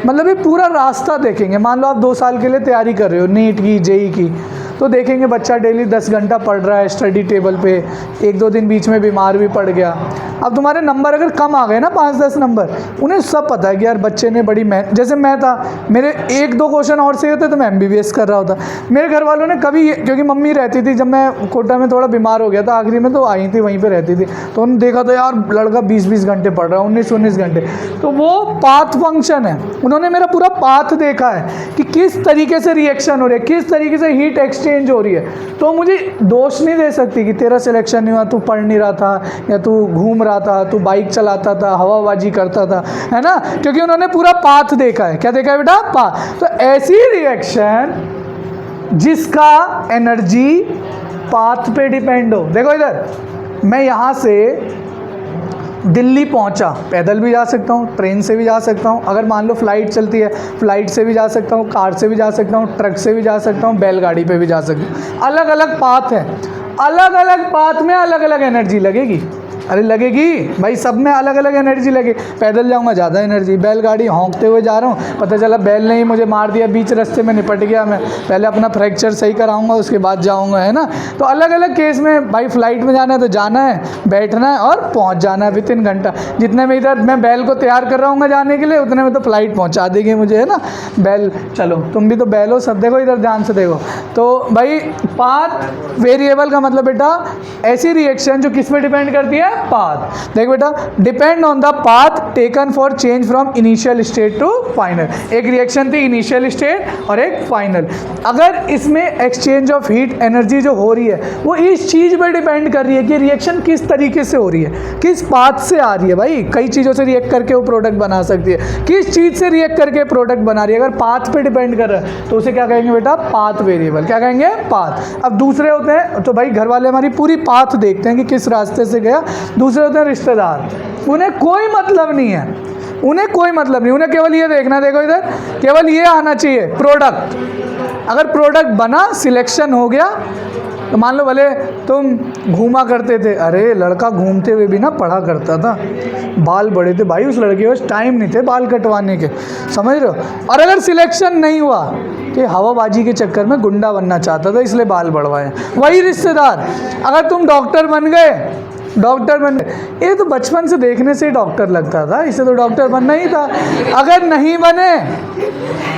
मतलब ये पूरा रास्ता देखेंगे। मान लो आप 2 साल के लिए तैयारी कर रहे हो, नीट की, जेई की, तो देखेंगे बच्चा डेली 10 घंटा पढ़ रहा है स्टडी टेबल पे, 1-2 दिन बीच में बीमार भी पड़ गया। अब तुम्हारे नंबर अगर कम आ गए ना, 5-10 नंबर, उन्हें सब पता है कि यार बच्चे ने बड़ी मेहनत, जैसे मैं था, मेरे 1-2 क्वेश्चन और सही होते तो मैं MBBS कर रहा होता। मेरे घर वालों ने कभी, क्योंकि मम्मी रहती थी जब मैं कोटा में थोड़ा बीमार हो गया था आखिरी में, तो आई थी वहीं पर रहती थी, तो उन्होंने देखा तो यार लड़का 20-20 घंटे पढ़ रहा है, 19-19 घंटे। तो वो पाथ फंक्शन है, उन्होंने मेरा पूरा पाथ देखा है कि किस तरीके से रिएक्शन हो रही है, किस तरीके से हीट एक्सचेंज हो रही है। तो मुझे दोष नहीं दे सकती कि तेरा सिलेक्शन नहीं हुआ, तू पढ़ नहीं रहा था, या तू घूम रहा था, तू बाइक चलाता था, हवाबाजी करता था, है ना, क्योंकि उन्होंने पूरा पाथ देखा है। क्या देखा है बेटा? पाथ। तो ऐसी रिएक्शन जिसका एनर्जी पाथ पे डिपेंड हो। देखो इधर, मैं यहाँ से दिल्ली पहुंचा, पैदल भी जा सकता हूँ, ट्रेन से भी जा सकता हूँ, अगर मान लो फ्लाइट चलती है फ्लाइट से भी जा सकता हूँ, कार से भी जा सकता हूँ, ट्रक से भी जा सकता हूँ, बैलगाड़ी पे भी जा सकता हूँ। अलग अलग पाथ है, अलग अलग पाथ में अलग अलग एनर्जी लगेगी। अरे लगेगी भाई, सब में अलग अलग एनर्जी लगे। पैदल जाऊंगा ज़्यादा एनर्जी, बैलगाड़ी हाँकते हुए जा रहा हूँ, पता चला बैल ने ही मुझे मार दिया, बीच रास्ते में निपट गया, मैं पहले अपना फ्रैक्चर सही कराऊंगा उसके बाद जाऊंगा, है ना। तो अलग अलग केस में भाई, फ्लाइट में जाना है तो जाना है, बैठना है और पहुँच जाना है विद इन घंटा। जितने में इधर मैं बैल को तैयार कर रहा हूँ जाने के लिए, उतने में तो फ्लाइट पहुँचा देगी मुझे, है ना। बैल, चलो तुम भी तो बैल हो सब। देखो इधर ध्यान से देखो, तो भाई पाथ वेरिएबल का मतलब बेटा ऐसी रिएक्शन जो किस में डिपेंड करती है? पाथ। देख बेटा, depend on the path taken for change from initial state to final. एक रिएक्शन थी इनिशियल स्टेट और एक फाइनल। अगर इसमें एक्सचेंज ऑफ हीट एनर्जी जो हो रही है वो इस चीज़ पर डिपेंड कर रही है कि रिएक्शन किस तरीके से हो रही है, किस पाथ से आ रही है। भाई कई चीज़ों से रिएक्ट करके वो प्रोडक्ट बना सकती है, किस चीज़ से रिएक्ट करके प्रोडक्ट बना रही है। अगर पाथ पे डिपेंड कर रहा है तो उसे क्या कहेंगे बेटा? Path variable. क्या कहेंगे? पाथ। अब दूसरे होते हैं, तो भाई घर वाले हमारी पूरी पाथ देखते हैं कि किस रास्ते से गया। दूसरे होते हैं रिश्तेदार, उन्हें कोई मतलब नहीं है, उन्हें कोई मतलब नहीं, उन्हें केवल ये देखना, देखो इधर, केवल ये आना चाहिए प्रोडक्ट। अगर प्रोडक्ट बना, सिलेक्शन हो गया, तो मान लो भले तुम घूमा करते थे, अरे लड़का घूमते हुए भी ना पढ़ा करता था, बाल बड़े थे भाई उस लड़के के पास, टाइम नहीं थे बाल कटवाने के, समझ रहे हो। और अगर सिलेक्शन नहीं हुआ कि हवाबाजी के चक्कर में गुंडा बनना चाहता था इसलिए बाल बढ़वाए। वही रिश्तेदार, अगर तुम डॉक्टर बन गए, डॉक्टर बन गए, ये तो बचपन से देखने से ही डॉक्टर लगता था, इसे तो डॉक्टर बनना ही था। अगर नहीं बने,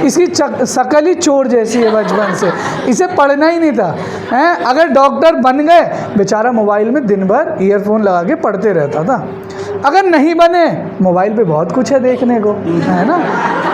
इसकी शकल ही चोर जैसी है बचपन से, इसे पढ़ना ही नहीं था, हैं। अगर डॉक्टर बन गए, बेचारा मोबाइल में दिन भर ईयरफोन लगा के पढ़ते रहता था। अगर नहीं बने, मोबाइल पे बहुत कुछ है देखने को, है ना,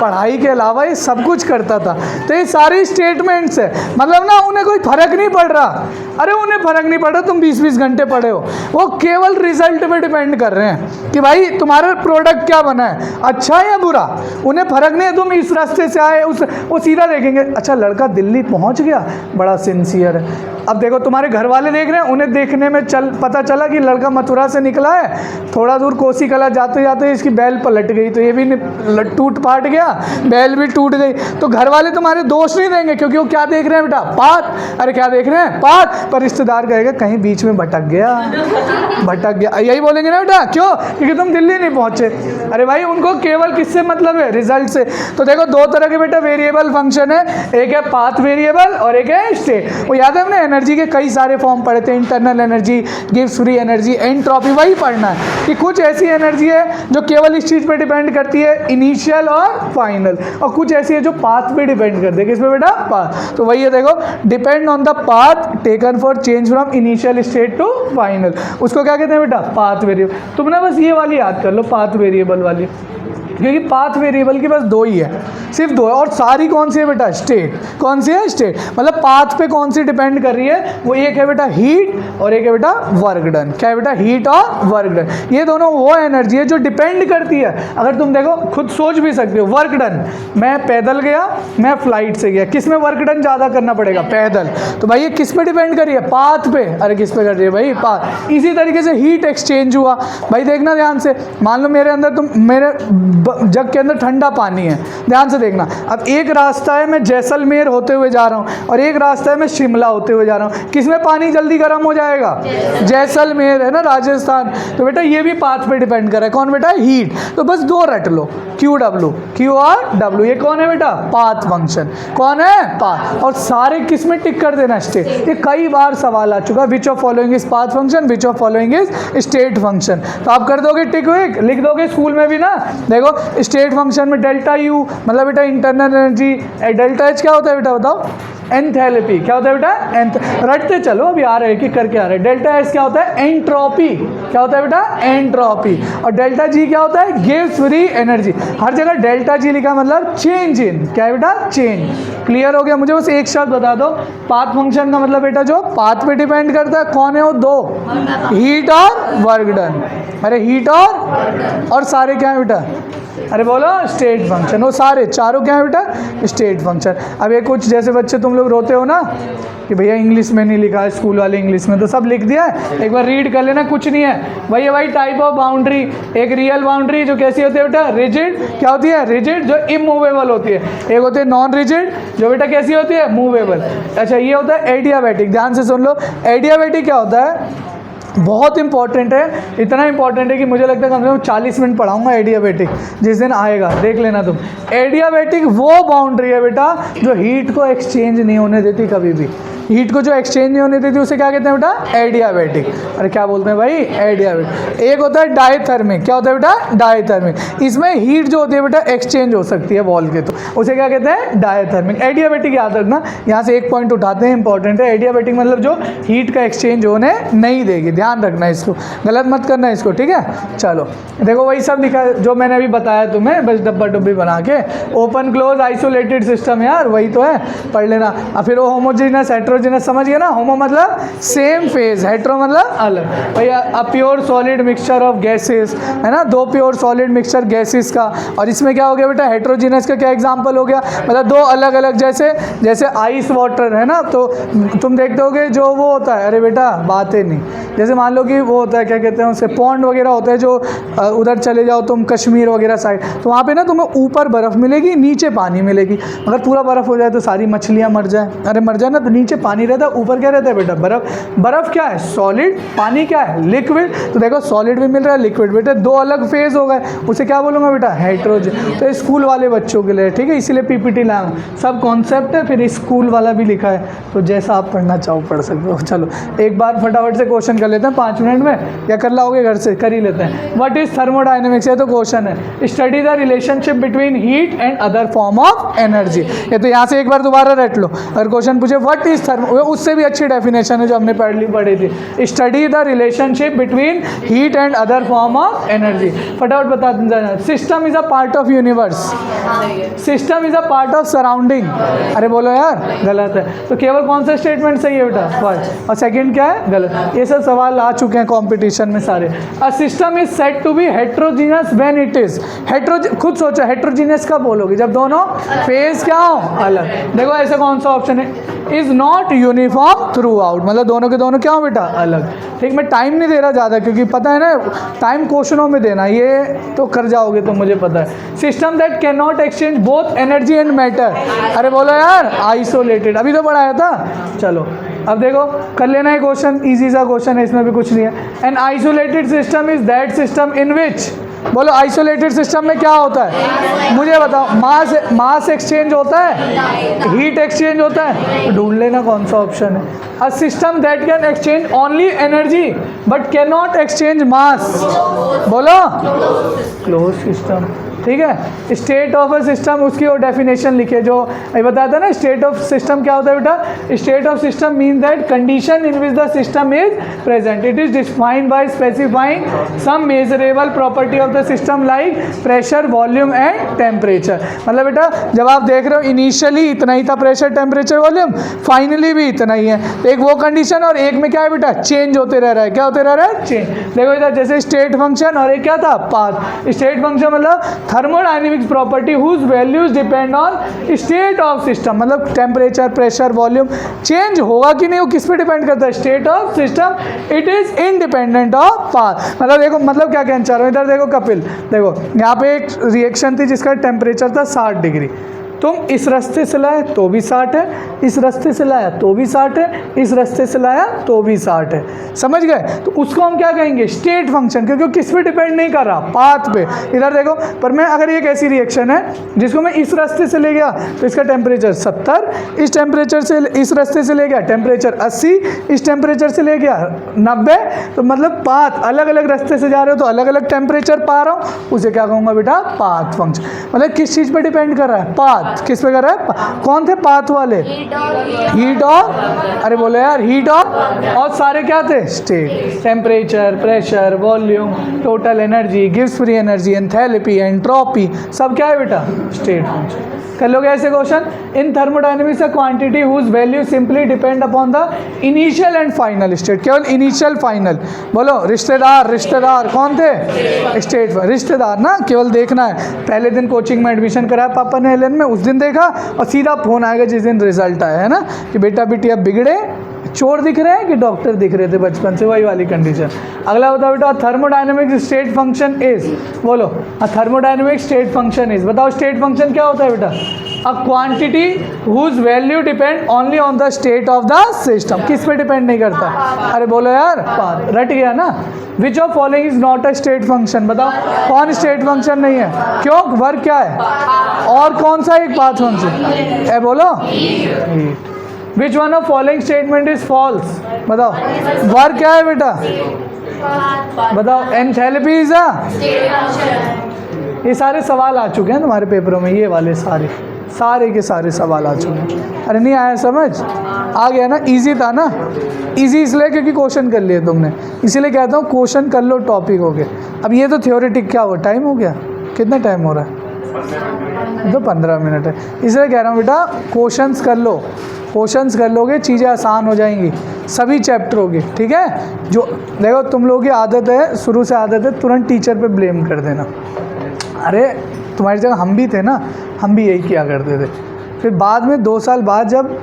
पढ़ाई के अलावा ये सब कुछ करता था। तो ये सारी स्टेटमेंट्स है, मतलब ना उन्हें कोई फर्क नहीं पड़ रहा। अरे उन्हें फर्क नहीं पड़ रहा तुम 20-20 घंटे पढ़े हो, वो केवल रिजल्ट पे डिपेंड कर रहे हैं कि भाई तुम्हारा प्रोडक्ट क्या बना है, अच्छा है या बुरा। उन्हें फर्क नहीं है तुम इस रास्ते से आए, वो सीधा देखेंगे, अच्छा लड़का दिल्ली पहुंच गया, बड़ा सिंसियर है। अब देखो तुम्हारे घर वाले देख रहे हैं, उन्हें देखने में पता चला कि लड़का मथुरा से निकला है, थोड़ा दूर कोसी कला जाते जाते इसकी बैल पलट गई, तो ये भी टूट फाट गया, बैल भी टूट गई। तो घर वाले तुम्हारे दोष नहीं देंगे, क्योंकि वो क्या देख रहे हैं बेटा? पाथ। अरे क्या देख रहे हैं? पाथ। पर रिश्तेदार कहेगा कहीं बीच में भटक गया, भटक गया, यही बोलेंगे ना बेटा। क्यों? क्योंकि तुम दिल्ली नहीं पहुंचे। अरे भाई उनको केवल किससे मतलब है? रिजल्ट से। तो देखो दो तरह के बेटा वेरिएबल फंक्शन है, एक है पाथ वेरिएबल और एक है स्टेट। वो याद है हमने एनर्जी के कई सारे फॉर्म पढ़े थे, इंटरनल एनर्जी, गिव्स फ्री एनर्जी, एंट्रोपी। वही पढ़ना है कि कुछ ऐसी एनर्जी है जो केवल इस चीज़ पे डिपेंड करती है, इनिशियल और फाइनल, और कुछ ऐसी है जो पाथ पे डिपेंड करती है। किस पे बेटा? पाथ। तो वही है, देखो, depend on the path taken for change from initial state to final, उसको क्या कहते हैं बेटा? Path variable. तुमने बस ये वाली याद कर लो, पाथ वेरिएबल वाली। क्योंकि पाथ वेरिएबल की बस दो ही है, सिर्फ दो है, और सारी कौन सी है बेटा? स्टेट। कौन सी है? स्टेट। मतलब पाथ पे कौन सी डिपेंड कर रही है? वो एक है बेटा हीट और एक है बेटा वर्क डन। क्या है बेटा? हीट और वर्क डन। ये दोनों वो एनर्जी है जो डिपेंड करती है। अगर तुम देखो, खुद सोच भी सकते हो, वर्क डन, मैं पैदल गया, मैं फ्लाइट से गया, किस में वर्क डन ज़्यादा करना पड़ेगा? पैदल। तो भाई ये किस पे डिपेंड कर रही है? पाथ पे। अरे किस पे कर रही है भाई? पाथ। इसी तरीके से हीट एक्सचेंज हुआ। भाई देखना ध्यान से, मान लो मेरे अंदर, मेरे जग के अंदर ठंडा पानी है, ध्यान से देखना। अब एक रास्ता है मैं जैसलमेर होते हुए जा रहा हूँ और एक रास्ता है मैं शिमला होते हुए जा रहा हूँ, किसमें पानी जल्दी गर्म हो जाएगा? जैसलमेर है ना, राजस्थान। तो बेटा ये भी पाथ पे डिपेंड कर रहा है। कौन बेटा? हीट। तो बस दो रट लो, क्यू डब्ल्यू, क्यू और डब्ल्यू। ये कौन है बेटा? Path function. कौन है? पाथ। और सारे किस में टिक कर देना? स्टेट। ये कई बार सवाल आ चुका, which of following is path function, which of following is state function. तो आप कर दोगे टिक विक, लिख दोगे स्कूल में भी ना। देखो स्टेट फंक्शन में डेल्टा यू मतलब बेटा इंटरनल एनर्जी, डेल्टा एच क्या होता है बेटा? बताओ। एंथैल्पी। क्या होता है बेटा? रटते चलो, अभी आ रहे कि करके आ रहे। डेल्टा एस क्या होता है? एंट्रोपी। क्या होता है बेटा? एंट्रोपी। और डेल्टा जी क्या होता है? Gives free energy. हर जगह डेल्टा जी लिखा मतलब चेंज इन। क्या है बेटा? चेंज। क्लियर हो गया? मुझे बस एक शब्द बता दो, पाथ फंक्शन का मतलब बेटा जो पाथ पे डिपेंड करता है, कौन है वो? दो, हीट और वर्क डन। अरे हीट और सारे क्या है बेटा? अरे बोलो स्टेट फंक्शन। वो सारे चारों क्या है बेटा? State function. अब ये कुछ जैसे बच्चे तुम लोग रोते हो ना कि भैया इंग्लिश में नहीं लिखा है, स्कूल वाले इंग्लिश में, तो सब लिख दिया है, एक बार रीड कर लेना, कुछ नहीं है भैया। भाई टाइप ऑफ बाउंड्री, एक रियल बाउंड्री जो कैसी होती है बेटा? रिजिड। क्या होती है? रिजिड, जो इमूवेबल होती है। एक होती है नॉन रिजिड, जो बेटा कैसी होती है? मूवेबल। अच्छा, ये होता है एडियाबैटिक। ध्यान से सुन लो, एडियाबैटिक क्या होता है? बहुत इंपॉर्टेंट है, इतना इंपॉर्टेंट है कि मुझे लगता है कम से कम 40 मिनट पढ़ाऊंगा एडियाबैटिक, जिस दिन आएगा देख लेना तुम। एडियाबैटिक वो बाउंड्री है बेटा जो हीट को एक्सचेंज नहीं होने देती कभी भी। हीट को जो एक्सचेंज नहीं होने देती उसे क्या कहते हैं बेटा? एडियाबैटिक। अरे क्या बोलते हैं भाई? एडियाबैटिक। एक होता है डायथर्मिक। क्या होता है बेटा? डायथर्मिक। इसमें हीट जो होती है बेटा एक्सचेंज हो सकती है वॉल के, तो उसे क्या कहते हैं? डायथर्मिक। एडियाबैटिक याद रखना, यहाँ से एक पॉइंट उठाते हैं, इंपॉर्टेंट है। एडियाबैटिक मतलब जो हीट का एक्सचेंज होने नहीं देगी, ध्यान रखना इसको, गलत मत करना इसको, ठीक है? चलो देखो वही सब लिखा है जो मैंने अभी बताया तुम्हें, बस डब्बा डुब्बी बना के। ओपन क्लोज आइसोलेटेड सिस्टम यार, वही तो है, पढ़ लेना। और फिर वो होमोजीनस हेट्रोजीनस, समझ गया ना? होमो मतलब सेम फेज, हेट्रो मतलब अलग। भैया a pure solid mixture of gases, है ना, दो प्योर सॉलिड मिक्सचर गैसेस का। और इसमें क्या हो गया बेटा? हेट्रोजीनस का क्या एग्जांपल हो गया? मतलब दो अलग अलग, जैसे आइस वाटर है ना, तो तुम देखते होगे जो वो होता है, अरे बेटा बातें नहीं, जैसे मान लो कि वो होता है, क्या कहते हैं उसे, पॉन्ड वगैरह होता है, जो उधर चले जाओ तुम कश्मीर वगैरह साइड, तो वहाँ पे ना तुम्हें ऊपर बर्फ़ मिलेगी, नीचे पानी मिलेगी। अगर पूरा बर्फ़ हो जाए तो सारी मछलियाँ मर जाए, अरे मर जाए ना, तो नीचे पानी रहता है, ऊपर क्या रहता है बेटा? बर्फ़। बर्फ़ क्या है? सॉलिड। पानी क्या है? लिक्विड। तो देखो सॉलिड भी मिल रहा है, लिक्विड, बेटा दो अलग फेज हो गए, उसे क्या बोलूँगा बेटा? हाइड्रोजन। तो स्कूल वाले बच्चों के लिए, ठीक है, इसीलिए पीपीटी लाया, सब कॉन्सेप्ट है, फिर स्कूल वाला भी लिखा है, तो जैसा आप पढ़ना चाहो पढ़ सकते हो। चलो एक बार फटाफट से क्वेश्चन कर लेते हैं 5 मिनट में, या कर लाओगे घर से? कर ही लेते हैं। What is thermodynamics? ये तो क्वेश्चन है, study the relationship between heat and other form of energy. ये तो यहाँ से एक बार दोबारा रट लो, अगर क्वेश्चन पूछे व्हाट इज थर्मो, उससे भी अच्छी डेफिनेशन है जो हमने पढ़ी थी, study the relationship between heat and other form of energy. फटाफट बता दें। System is a part of universe, system is a part of surrounding. अरे बोलो यार, गलत है। तो केवल कौन सा स्टेटमेंट सही है बेटा? फर्स्ट। और सेकंड क्या है? गलत। ये सब सवाल आ चुके हैं कंपटीशन में सारे। A system is said to be heterogeneous when it is खुद सोचो हेट्रोजीनियस कब बोलोगे? जब दोनों फेज क्या हो? अलग। देखो ऐसा कौन सा ऑप्शन है? Is not uniform through out, मतलब दोनों के दोनों क्या हो बेटा? अलग। ठीक, मैं टाइम नहीं दे रहा ज़्यादा, क्योंकि पता है ना टाइम क्वेश्चनों में देना, ये तो कर जाओगे तो मुझे पता है। System that can not exchange both energy and matter. अरे बोलो यार, आइसोलेटेड, अभी तो पढ़ाया था। चलो अब देखो कर लेना है क्वेश्चन, इजी सा क्वेश्चन है, इसमें भी कुछ नहीं है। An isolated system is that system in which, बोलो आइसोलेटेड सिस्टम में क्या होता है? मुझे बताओ। मास एक्सचेंज होता है, हीट एक्सचेंज होता है, तो ढूंढ लेना कौन सा ऑप्शन है। A system that can exchange only energy but can not exchange mass, बोलो क्लोज सिस्टम। ठीक है। स्टेट ऑफ अ सिस्टम, उसकी वो डेफिनेशन लिखे जो ये बताया था ना, स्टेट ऑफ सिस्टम क्या होता है बेटा? State of system mean that condition in which the system is present, it is defined by specifying some measurable property of the system like pressure, volume and temperature. मतलब बेटा जब आप देख रहे हो इनिशियली इतना ही था प्रेशर, टेम्परेचर, वॉल्यूम, फाइनली भी इतना ही है, तो एक वो कंडीशन और एक में क्या है बेटा? चेंज होते रह रहा है। क्या होते रह रहा है? चेंज। देखो इधर जैसे स्टेट फंक्शन और एक क्या था? पाथ। स्टेट फंक्शन मतलब thermodynamics property whose values depend on state of system, मतलब टेम्परेचर, प्रेशर, वॉल्यूम चेंज होगा कि नहीं वो किस पे डिपेंड करता है? State of system, it is independent of path. मतलब देखो, मतलब क्या कहना चाह रहा हूँ, इधर देखो कपिल, देखो यहाँ पे एक रिएक्शन थी जिसका टेम्परेचर था 60 डिग्री, तुम इस रास्ते से लाए तो भी 60 है, इस रास्ते से लाया तो भी 60 है, इस रास्ते से लाया तो भी 60 है, समझ गए? तो उसको हम क्या कहेंगे? स्टेट फंक्शन, क्योंकि किस पे डिपेंड नहीं कर रहा? पाथ पे। इधर देखो, पर मैं अगर एक ऐसी रिएक्शन है जिसको मैं इस रास्ते से ले गया तो इसका टेम्परेचर 70, इस टेम्परेचर से इस रास्ते से ले गया टेम्परेचर 80, इस टेम्परेचर से ले गया 90, तो मतलब पाथ अलग अलग रास्ते से जा रहे हो तो अलग अलग टेम्परेचर पा रहा हूँ, उसे क्या कहूँगा बेटा? Path function. मतलब किस चीज़ पे डिपेंड कर रहा है? पाथ। किस पे कर रहा है? कौन थे पाथ वाले? हीट और, अरे बोलो यार, हीट और सारे क्या थे? State, temperature, pressure, volume, total energy, गिव्स फ्री एनर्जी, एंथैल्पी, एंट्रोपी, सब क्या है बेटा? State function. कर लोगे ऐसे question? In thermodynamics a quantity whose value simply depend upon the initial and final state. केवल इनिशियल फाइनल। बोलो रिश्तेदार, रिश्तेदार कौन थे? स्टेट। रिश्तेदार ना केवल देखना है। पहले दिन कोचिंग में एडमिशन कराया पापा ने एलन में, उस दिन देखा और सीधा फोन आएगा जिस दिन रिजल्ट आया, है ना, कि बेटा बेटी अब बिगड़े, चोर दिख रहे हैं कि डॉक्टर दिख रहे थे बचपन से, वही वाली कंडीशन। अगला बताओ बेटा, थर्मोडायनेमिक स्टेट फंक्शन इज, बोलो थर्मोडायनेमिक स्टेट फंक्शन इज, बताओ स्टेट फंक्शन क्या होता है बेटा? A quantity whose value depend only on the state of the system. किस पे डिपेंड नहीं करता? अरे बोलो यार, पाथ। रट गया ना? Which of following is not a state function, बताओ कौन स्टेट फंक्शन नहीं है? क्यों? वर्क क्या है? और कौन सा एक पाथ फंक्शन? ए बोलो, which one of following statement is false, बताओ। वर्क क्या है बेटा? बताओ। एंथैल्पी इज अ, ये सारे सवाल आ चुके हैं तुम्हारे पेपरों में, ये वाले सारे के सारे सवाल आ चुके हैं। अरे नहीं आया समझ? आ गया ना? इजी था ना? इजी इसलिए क्योंकि क्वेश्चन कर लिए तुमने, इसीलिए कहता हूँ क्वेश्चन कर लो, टॉपिक हो गया। अब ये तो थ्योरेटिक क्या हुआ? टाइम हो गया? कितना टाइम हो रहा है? तो 15 मिनट है, इसलिए कह रहा हूँ बेटा क्वेश्चंस कर लो, क्वेश्चंस कर लोगे चीज़ें आसान हो जाएंगी, सभी चैप्टरों की, ठीक है? जो देखो तुम लोगों की आदत है, शुरू से आदत है तुरंत टीचर पे ब्लेम कर देना। अरे तुम्हारी जगह हम भी थे ना, हम भी यही किया करते थे। फिर बाद में 2 साल बाद जब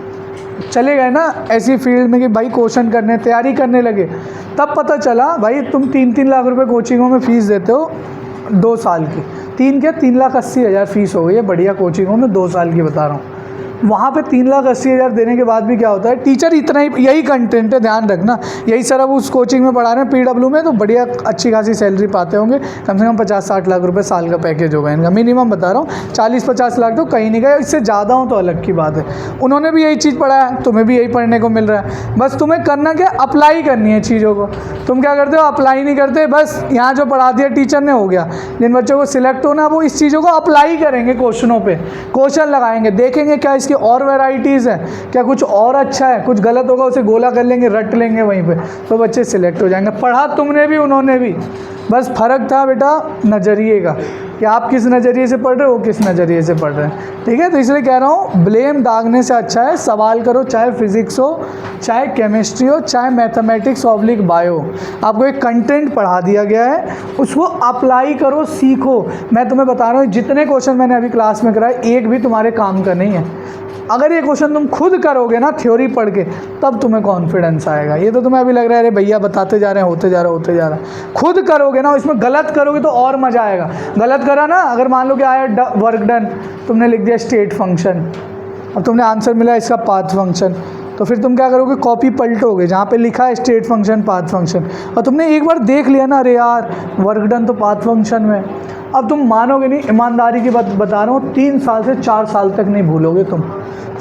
चले गए ना ऐसी फील्ड में कि भाई क्वेश्चन करने, तैयारी करने लगे, तब पता चला भाई तुम 3-3 लाख रुपए कोचिंगों में फ़ीस देते हो 2 साल की, 3,80,000 फीस हो गई है बढ़िया कोचिंगों में, 2 साल की बता रहा हूँ। वहाँ पे 3,80,000 देने के बाद भी क्या होता है? टीचर इतना ही, यही कंटेंट है, ध्यान रखना, यही सर अब उस कोचिंग में पढ़ा रहे हैं PW में, तो बढ़िया अच्छी खासी सैलरी पाते होंगे, कम से कम 50-60 लाख रुपए साल का पैकेज होगा इनका, मिनिमम बता रहा हूँ। 40-50 लाख तो कहीं नहीं गए, इससे ज़्यादा हो तो अलग की बात है। उन्होंने भी यही चीज़ पढ़ाया है, तुम्हें भी यही पढ़ने को मिल रहा है, बस तुम्हें करना क्या? अप्लाई करनी है चीज़ों को। तुम क्या करते हो? अप्लाई नहीं करते, बस यहाँ जो पढ़ा दिया टीचर ने हो गया। जिन बच्चों को सिलेक्ट होना वो इस चीज़ों को अप्लाई करेंगे, क्वेश्चनों पर क्वेश्चन लगाएंगे, देखेंगे क्या इसकी और वैरायटीज़ हैं, क्या कुछ और अच्छा है, कुछ गलत होगा उसे गोला कर लेंगे, रट लेंगे वहीं पे, तो बच्चे सिलेक्ट हो जाएंगे। पढ़ा तुमने भी, उन्होंने भी, बस फ़र्क था बेटा नज़रिए का, कि आप किस नज़रिए से पढ़ रहे हो, किस नज़रिए से पढ़ रहे हैं, ठीक है? तो इसलिए कह रहा हूँ ब्लेम दागने से अच्छा है सवाल करो, चाहे फिज़िक्स हो, चाहे केमिस्ट्री हो, चाहे मैथमेटिक्स ऑब्लिक बायो। आपको एक कंटेंट पढ़ा दिया गया है, उसको अप्लाई करो, सीखो। मैं तुम्हें बता रहा हूँ जितने क्वेश्चन मैंने अभी क्लास में कराए, एक भी तुम्हारे काम का नहीं है। अगर ये क्वेश्चन तुम खुद करोगे ना थ्योरी पढ़ के, तब तुम्हें कॉन्फिडेंस आएगा। ये तो तुम्हें अभी लग रहा है अरे भैया बताते जा रहे हैं, होते जा रहा है। खुद करोगे ना, इसमें गलत करोगे तो और मज़ा आएगा। गलत करा ना, अगर मान लो कि आया वर्क डन, तुमने लिख दिया स्टेट फंक्शन, अब तुमने आंसर मिला इसका पाथ फंक्शन, तो फिर तुम क्या करोगे? कॉपी पलटोगे, जहाँ पे लिखा है स्टेट फंक्शन, पाथ फंक्शन, और तुमने एक बार देख लिया ना, अरे यार वर्क डन तो पाथ फंक्शन में, अब तुम मानोगे नहीं, ईमानदारी की बात बता रहा हूँ, 3 साल से 4 साल तक नहीं भूलोगे तुम।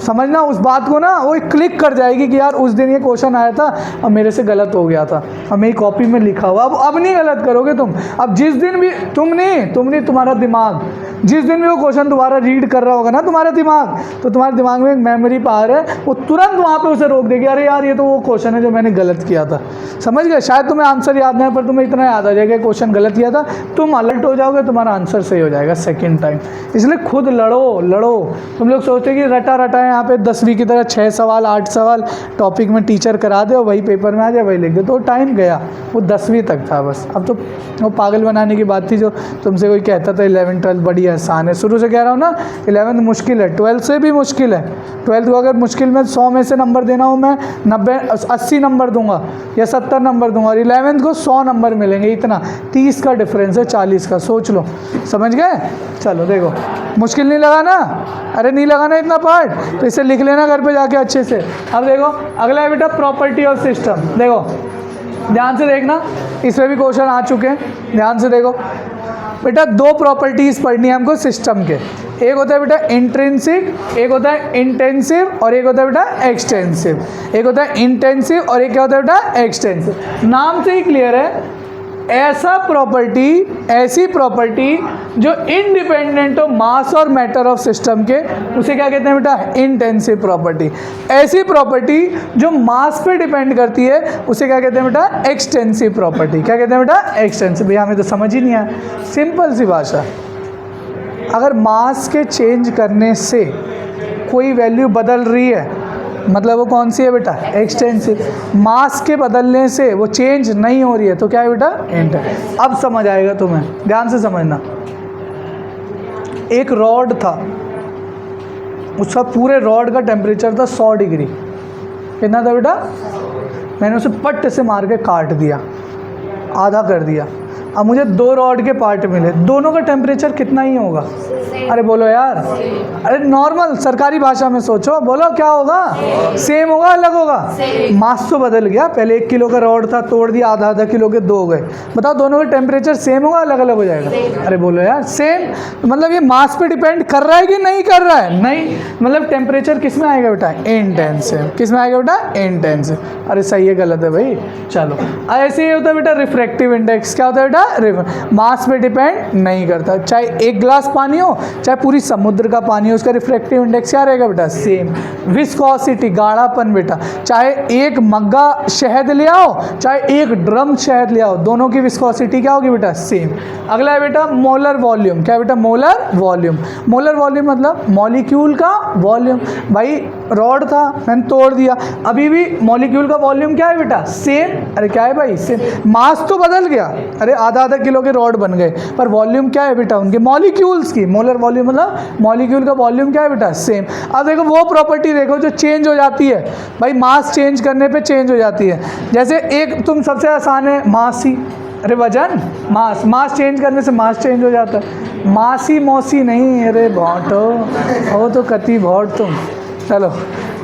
समझना उस बात को ना, वो क्लिक कर जाएगी कि यार उस दिन ये क्वेश्चन आया था और मेरे से गलत हो गया था, और मेरी कॉपी में लिखा हुआ। अब नहीं गलत करोगे तुम। अब जिस दिन भी तुम नहीं तुम्हारा दिमाग जिस दिन भी वो क्वेश्चन दोबारा रीड कर रहा होगा ना तुम्हारा दिमाग, तो तुम्हारे दिमाग में एक मेमोरी पावर है, वो तुरंत वहाँ पे उसे रोक देगी, अरे यार ये तो वो क्वेश्चन है जो मैंने गलत किया था। समझ गए? शायद तुम्हें आंसर याद नहीं, पर तुम्हें इतना याद आ जाएगा क्वेश्चन गलत किया था, तुम अलर्ट हो जाओगे, तुम्हारा आंसर सही हो जाएगा सेकेंड टाइम। इसलिए खुद लड़ो। तुम लोग सोचते हैं कि रटा है यहाँ पे 10वीं की तरह 6 सवाल 8 सवाल टॉपिक में टीचर करा दे और वही पेपर में आ जाए, वही लिख दे, तो टाइम गया। वो 10वीं तक था बस। अब तो वो पागल बनाने की बात थी जो तुमसे कोई कहता था 11 12 बड़ी आसान है। शुरू से कह रहा हूँ ना, 11th मुश्किल है, 12th से भी मुश्किल है। 12th को अगर मुश्किल में 100 में से नंबर देना हो, मैं 80 नंबर दूंगा या 70 नंबर दूंगा, और 11th को 100 नंबर मिलेंगे। इतना 30 का डिफरेंस है 40 का, सोच लो। समझ गए? चलो देखो, मुश्किल नहीं लगा ना? अरे नहीं लगा ना इतना पार्ट, तो इसे लिख लेना घर पे जाके अच्छे से। अब देखो अगला है बेटा प्रॉपर्टी ऑफ सिस्टम। देखो ध्यान से देखना, इसमें भी क्वेश्चन आ चुके हैं, ध्यान से देखो बेटा। 2 प्रॉपर्टीज़ पढ़नी है हमको सिस्टम के। एक होता है बेटा इंट्रिंसिक, एक होता है इंटेंसिव, और एक होता है बेटा एक्सटेंसिव। एक होता है इंटेंसिव और एक क्या होता है बेटा एक्सटेंसिव। नाम से ही क्लियर है, ऐसी प्रॉपर्टी जो इंडिपेंडेंट हो मास और मैटर ऑफ सिस्टम के, उसे क्या कहते हैं बेटा? Intensive property. ऐसी प्रॉपर्टी जो मास पे डिपेंड करती है, उसे क्या कहते हैं बेटा? Extensive property. क्या कहते हैं बेटा? एक्सटेंसिव। भैया हमें तो समझ ही नहीं आया, सिंपल सी भाषा। अगर मास के चेंज करने से कोई वैल्यू बदल रही है, मतलब वो कौन सी है बेटा? एक्सटेंसिव। मास के बदलने से वो चेंज नहीं हो रही है, तो क्या है बेटा? इंटेंसिव। अब समझ आएगा तुम्हें, ध्यान से समझना। एक रॉड था, उसका पूरे रॉड का टेम्परेचर था 100 डिग्री। कितना था बेटा? मैंने उसे पट्ट से मार के काट दिया, आधा कर दिया। अब मुझे 2 रॉड के पार्ट मिले, दोनों का टेम्परेचर कितना ही होगा? अरे बोलो यार, अरे नॉर्मल सरकारी भाषा में सोचो, बोलो क्या होगा? सेम होगा अलग होगा? मास तो बदल गया, पहले 1 किलो का रॉड था, तोड़ दिया, आधा किलो के 2 हो गए। बताओ दोनों का टेम्परेचर सेम होगा अलग अलग हो जाएगा? अरे बोलो यार सेम। मतलब ये मास पे डिपेंड कर रहा है कि नहीं कर रहा है? नहीं। मतलब टेम्परेचर किस में आएगा बेटा? इंटेंसिव। किस में आएगा बेटा? इंटेंसिव। अरे सही है गलत है भाई? चलो ऐसे ही होता है बेटा रिफ्रैक्टिव इंडेक्स। क्या होता है बेटा? मास पे डिपेंड नहीं करता। चाहे 1 गिलास पानी हो, चाहे पूरी समुद्र का पानी हो, उसका रिफ्रैक्टिव इंडेक्स क्या रहेगा बेटा? सेम। विस्कोसिटी, गाढ़ापन बेटा, चाहे 1 मग्गा शहद ले आओ, चाहे 1 ड्रम शहद ले आओ, दोनों की विस्कोसिटी क्या होगी बेटा? सेम। अगला है बेटा मोलर वॉल्यूम। क्या बेटा? Molar volume. मोलर वॉल्यूम मतलब मॉलिक्यूल का वॉल्यूम। भाई रॉड था, मैंने तोड़ दिया, अभी भी मॉलिक्यूल का वॉल्यूम क्या है बेटा? सेम। अरे क्या है भाई? सेम। मास तो बदल गया, अरे आधा किलो के रॉड बन गए, पर वॉल्यूम क्या है बेटा? उनके मॉलिक्यूल्स की। मोलर वॉल्यूम मतलब मॉलिक्यूल का वॉल्यूम क्या है बेटा? सेम। अब देखो वो प्रॉपर्टी देखो जो चेंज हो जाती है भाई, मास चेंज करने पे चेंज हो जाती है। जैसे एक तुम सबसे आसान है मास ही, अरे वजन, मास चेंज करने से मास चेंज हो जाता है। मासी मौसी नहीं, अरे भौटो हो तो कति भौट तुम। चलो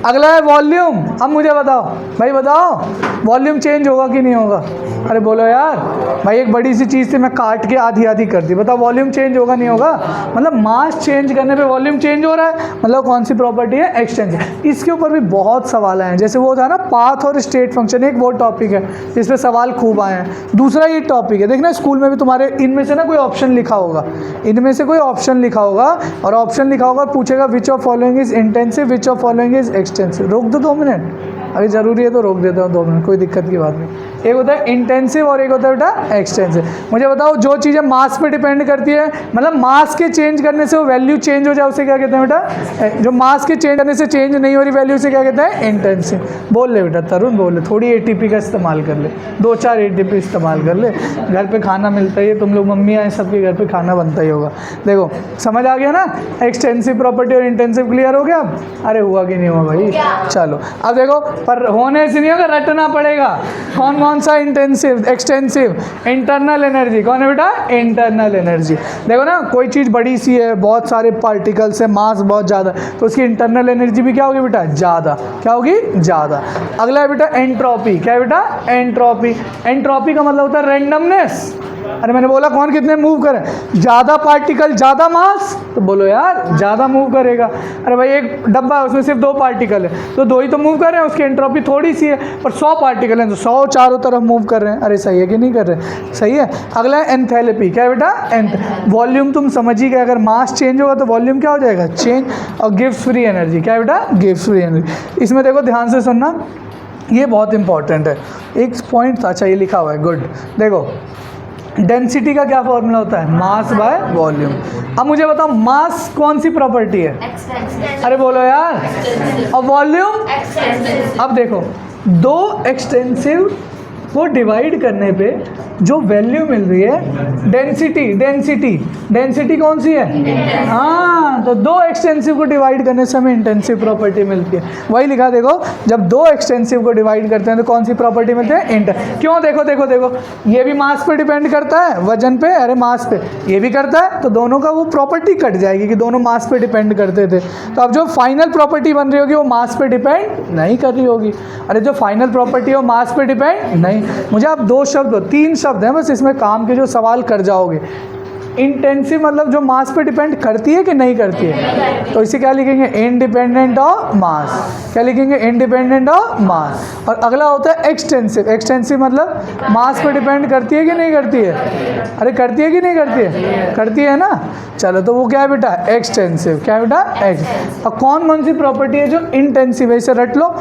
अगला है वॉल्यूम। अब मुझे बताओ भाई, बताओ वॉल्यूम चेंज होगा कि नहीं होगा? अरे बोलो यार भाई, एक बड़ी सी चीज़ थी मैं काट के आधी आधी कर दी, बताओ वॉल्यूम चेंज होगा नहीं होगा? मतलब मास चेंज करने पे वॉल्यूम चेंज हो रहा है, मतलब कौन सी प्रॉपर्टी है? एक्सटेंसिव। इसके ऊपर भी बहुत सवाल आए हैं, जैसे वो था ना पाथ और स्टेट फंक्शन, एक वो टॉपिक है जिस पे सवाल खूब आए हैं। दूसरा ये टॉपिक है, देखना स्कूल में भी तुम्हारे इनमें से ना कोई ऑप्शन लिखा होगा, इनमें से कोई ऑप्शन लिखा होगा, और ऑप्शन लिखा होगा पूछेगा which of following is intensive, which of following is extensive. रोक दो 2 मिनट, अगर ज़रूरी है तो रोक देता हूँ 2 मिनट, कोई दिक्कत की बात नहीं। एक होता है इंटेंसिव और एक होता है बेटा एक्सटेंसिव। मुझे बताओ जो चीज़ें मास पे डिपेंड करती है, मतलब मास के चेंज करने से वो वैल्यू चेंज हो जाए, उसे क्या कहते हैं बेटा? जो मास के चेंज करने से चेंज नहीं हो रही वैल्यू, उसे क्या कहते हैं? इंटेंसिव। बोल ले बेटा तरुण, बोल ले, थोड़ी ATP का इस्तेमाल कर ले, 2-4 ATP इस्तेमाल कर ले, घर पे खाना मिलता ही है, तुम लोग मम्मी आए, सबके घर पे खाना बनता ही होगा। देखो समझ आ गया ना? एक्सटेंसिव प्रॉपर्टी और इंटेंसिव क्लियर हो गया? अरे हुआ कि नहीं हुआ भाई? चलो अब देखो, पर होने से नहीं होगा, रटना पड़ेगा। कौन सा इंटेंसिव, एक्सटेंसिव? Internal energy. कौन है बेटा? Internal energy. देखो ना, कोई चीज़ बड़ी सी है, बहुत सारे पार्टिकल्स है, मास बहुत ज़्यादा, तो उसकी इंटरनल एनर्जी भी क्या होगी बेटा? ज़्यादा। क्या होगी? ज़्यादा। अगला है बेटा एंट्रोपी। क्या है बेटा? एंट्रोपी। एंट्रोपी का मतलब होता है रैंडमनेस। अरे मैंने बोला कौन कितने मूव करें, ज़्यादा पार्टिकल ज़्यादा मास, तो बोलो यार ज़्यादा मूव करेगा। अरे भाई एक डब्बा है उसमें सिर्फ 2 पार्टिकल है तो 2 ही तो मूव कर रहे हैं, उसकी एंट्रोपी थोड़ी सी है, पर 100 पार्टिकल हैं तो 100 चारों तरफ मूव कर रहे हैं। अरे सही है कि नहीं कर रहे, सही है। अगला है एंथैल्पी, क्या है बेटा, वॉल्यूम तुम समझ ही गए, अगर मास चेंज होगा तो वॉल्यूम क्या हो जाएगा, चेंज, और गिव्स फ्री एनर्जी, क्या है बेटा, गिव्स फ्री एनर्जी। इसमें देखो ध्यान से सुनना, ये बहुत इंपॉर्टेंट है, एक पॉइंट था, अच्छा ये लिखा हुआ है, गुड। देखो डेंसिटी का क्या फॉर्मूला होता है, मास बाय वॉल्यूम। अब मुझे बताओ मास कौन सी प्रॉपर्टी है, अरे बोलो यार, और वॉल्यूम, अब देखो 2 एक्सटेंसिव को डिवाइड करने पे जो वैल्यू मिल रही है डेंसिटी, डेंसिटी कौन सी है, हाँ, तो 2 एक्सटेंसिव को डिवाइड करने से हमें इंटेंसिव प्रॉपर्टी मिलती है। वही लिखा देखो, जब 2 एक्सटेंसिव को डिवाइड करते हैं तो कौन सी प्रॉपर्टी मिलती है, इंट। क्यों, देखो देखो देखो, ये भी मास पे डिपेंड करता है, वजन पे, अरे मास पे, ये भी करता है, तो दोनों का वो प्रॉपर्टी कट जाएगी कि दोनों मास पे डिपेंड करते थे। तो अब जो फाइनल प्रॉपर्टी बन रही होगी वो मास पे डिपेंड नहीं कर रही होगी। अरे जो फाइनल प्रॉपर्टी है वो मास पे डिपेंड नहीं। मुझे आप 2 शब्द, 3 शब्द हैं बस, इसमें काम के जो सवाल कर जाओगे। इंटेंसिव मतलब जो मास पे डिपेंड करती है कि नहीं करती है, तो इसे क्या लिखेंगे, इंडिपेंडेंट ऑफ मास। क्या लिखेंगे, इंडिपेंडेंट ऑफ मास। और अगला होता है एक्सटेंसिव, एक्सटेंसिव मतलब मास पे डिपेंड करती है कि नहीं करती है, अरे करती है कि नहीं करती है, करती है ना, चलो तो वो क्या है बेटा, एक्सटेंसिव। क्या है बेटा, एक्स। अब कौन सी प्रॉपर्टी है जो इंटेंसिव है, इसे रट लो,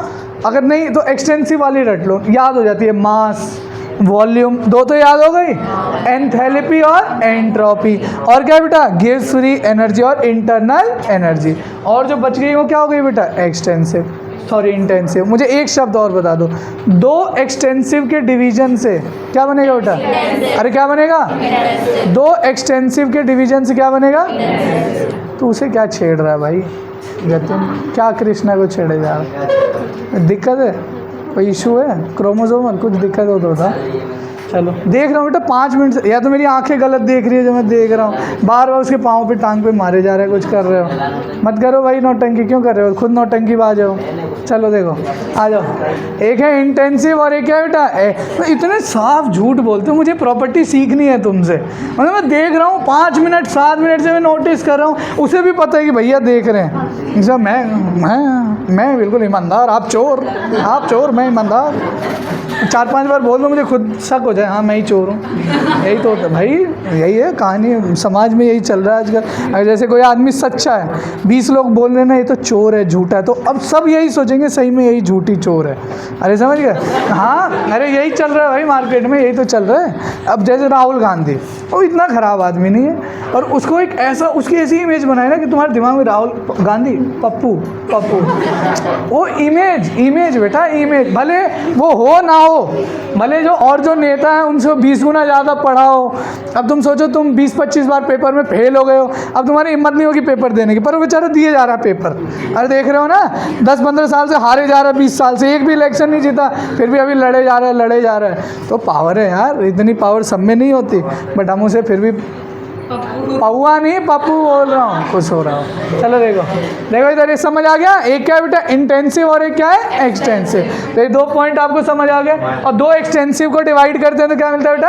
अगर नहीं तो एक्सटेंसिव वाली रट लो, याद हो जाती है, मास वॉल्यूम, 2 तो याद हो गई, एंथैल्पी और एंट्रोपी, और क्या बेटा, गिव्स फ्री एनर्जी और इंटरनल एनर्जी। और जो बच गई वो क्या हो गई बेटा, एक्सटेंसिव, सॉरी इंटेंसिव। मुझे एक शब्द और बता दो, 2 एक्सटेंसिव के डिवीजन से क्या बनेगा बेटा, अरे क्या बनेगा, 2 एक्सटेंसिव के डिवीजन से क्या बनेगा, तो उसे क्या छेड़ रहा है भाई जतिन, क्या कृष्णा को छेड़े जा रहा है, दिक्कत है, कोई इशू है, क्रोमोसोमल कुछ दिक्कत हो तो बता। चलो देख रहा हूँ बेटा 5 मिनट से, या तो मेरी आंखें गलत देख रही है जो मैं देख रहा हूँ, बार बार उसके पाँव पे टांग पे मारे जा रहे हैं, कुछ कर रहे हो, मत करो भाई, नौटंकी क्यों कर रहे हो, खुद नौटंकी बाज हो। चलो देखो आ जाओ, एक है इंटेंसिव और एक है बेटा तो इतने साफ झूठ बोलते हो, मुझे प्रॉपर्टी सीखनी है तुमसे, मतलब मैं देख रहा हूँ 5 मिनट 7 मिनट से मैं नोटिस कर रहा हूँ, उसे भी पता है कि भैया देख रहे हैं, सब मैं बिल्कुल ईमानदार, आप चोर मैं ईमानदार, 4-5 बार बोल दो मुझे खुद शक हो जाए, हाँ मैं ही चोर हूँ। यही तो होता है भाई, यही है कहानी, समाज में यही चल रहा है आजकल। अगर जैसे कोई आदमी सच्चा है, 20 लोग बोल रहे ना ये तो चोर है, झूठा है, तो अब सब यही सोचेंगे सही में यही झूठी चोर है। अरे समझ गए, हाँ अरे यही चल रहा है भाई मार्केट में, यही तो चल रहा है। अब जैसे राहुल गांधी, वो इतना ख़राब आदमी नहीं है, और उसको एक ऐसा, उसकी ऐसी इमेज बनाए ना कि तुम्हारे दिमाग में राहुल गांधी, पप्पू, वो इमेज बेटा, इमेज, भले वो हो ना हो, भले जो और जो नेता हैं उनसे 20 गुना ज़्यादा पढ़ा हो। अब तुम सोचो तुम 20-25 बार पेपर में फेल हो गए हो, अब तुम्हारी हिम्मत नहीं होगी पेपर देने की, पर वो बेचारा दिए जा रहा है पेपर। अरे देख रहे हो ना, 10-15 साल से हारे जा रहा है, 20 साल से एक भी इलेक्शन नहीं जीता, फिर भी अभी लड़े जा रहा है। तो पावर है यार, इतनी पावर सब में नहीं होती, बट हम उसे फिर भी पौआ नहीं पप्पू बोल रहा हूँ, खुश हो रहा हूँ। चलो देखो इधर, ये समझ आ गया, एक क्या है बेटा इंटेंसिव और एक क्या है एक्सटेंसिव। तो ये 2 पॉइंट आपको समझ आ गए। और 2 एक्सटेंसिव को डिवाइड करते हैं तो क्या मिलता है बेटा,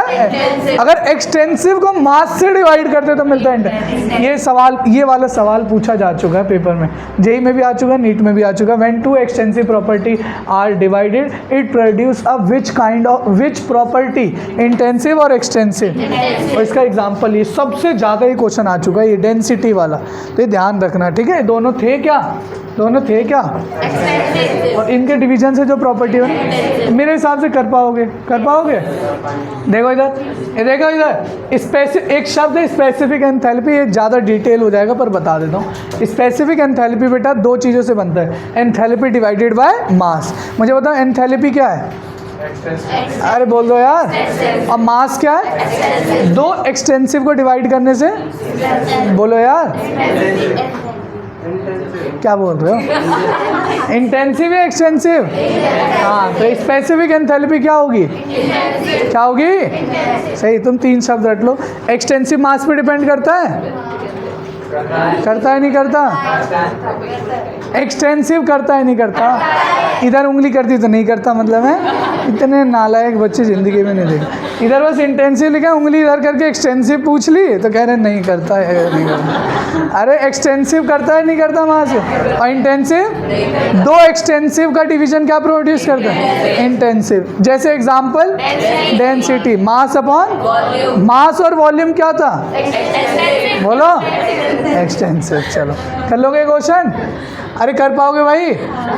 अगर एक्सटेंसिव को मास से डिवाइड करते हैं तो मिलता है इंटेंसिव। ये सवाल, ये वाला सवाल पूछा जा चुका है पेपर में, जेई में भी आ चुका है, नीट में भी आ चुका है। When 2 extensive property are divided it produce a which property, intensive और एक्सटेंसिव। और इसका एग्जाम्पल ये सबसे ज़्यादा ही क्वेश्चन आ चुका है, ये डेंसिटी वाला, तो ये ध्यान रखना, ठीक है। दोनों थे क्या, और इनके डिवीजन से जो प्रॉपर्टी है मेरे हिसाब से कर पाओगे। देखो इधर, एक शब्द है स्पेसिफिक एंथैल्पी, ये ज़्यादा डिटेल हो जाएगा पर बता देता हूँ। स्पेसिफिक एंथैल्पी बेटा 2 चीज़ों से बनता है, एंथैल्पी डिवाइडेड बाय मास। मुझे बताओ एंथैल्पी क्या है, अरे बोल दो यार, अब मास क्या है, 2 एक्सटेंसिव को डिवाइड करने से, बोलो यार क्या बोल रहे हो, इंटेंसिव या एक्सटेंसिव, हाँ तो स्पेसिफिक एंथैल्पी क्या होगी, सही, तुम 3 शब्द रट लो। एक्सटेंसिव मास पे डिपेंड करता है नहीं करता, एक्सटेंसिव करता है नहीं करता, इधर उंगली करती तो नहीं करता, मतलब है इतने नालायक बच्चे ज़िंदगी में नहीं देखे। इधर बस इंटेंसिव लिखा, उंगली इधर करके एक्सटेंसिव पूछ ली तो कह रहे नहीं करता है, नहीं करता। अरे एक्सटेंसिव करता है नहीं करता वहाँ से, और इंटेंसिव, दो एक्सटेंसिव का डिवीजन क्या प्रोड्यूस करता है, इंटेंसिव। जैसे example density, mass upon mass और वॉल्यूम क्या था, बोलो एक्सटेंसिव। चलो कर लोगे क्वेश्चन, अरे कर पाओगे भाई।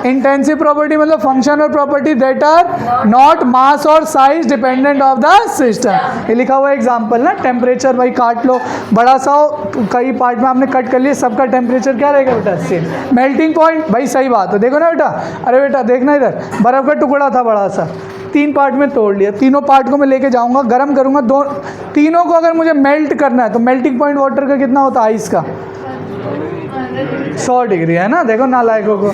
इंटेंसिव प्रॉपर्टी मतलब function or property that are not mass or size dependent of the system. ये लिखा हुआ एग्जांपल ना, टेम्परेचर भाई काट लो, बड़ा सा हो, कई पार्ट में आपने कट कर लिया, सबका टेम्परेचर क्या रहेगा बेटा, सेम। मेल्टिंग पॉइंट भाई सही बात है, देखो ना बेटा, अरे बेटा देखना इधर, बर्फ़ का टुकड़ा था बड़ा सा, 3 पार्ट में तोड़ लिया, तीनों पार्ट को मैं लेके जाऊंगा, गर्म करूंगा, दो तीनों को अगर मुझे मेल्ट करना है तो मेल्टिंग पॉइंट वाटर का कितना होता है, आइस का 100 डिग्री है ना। देखो नालायकों को,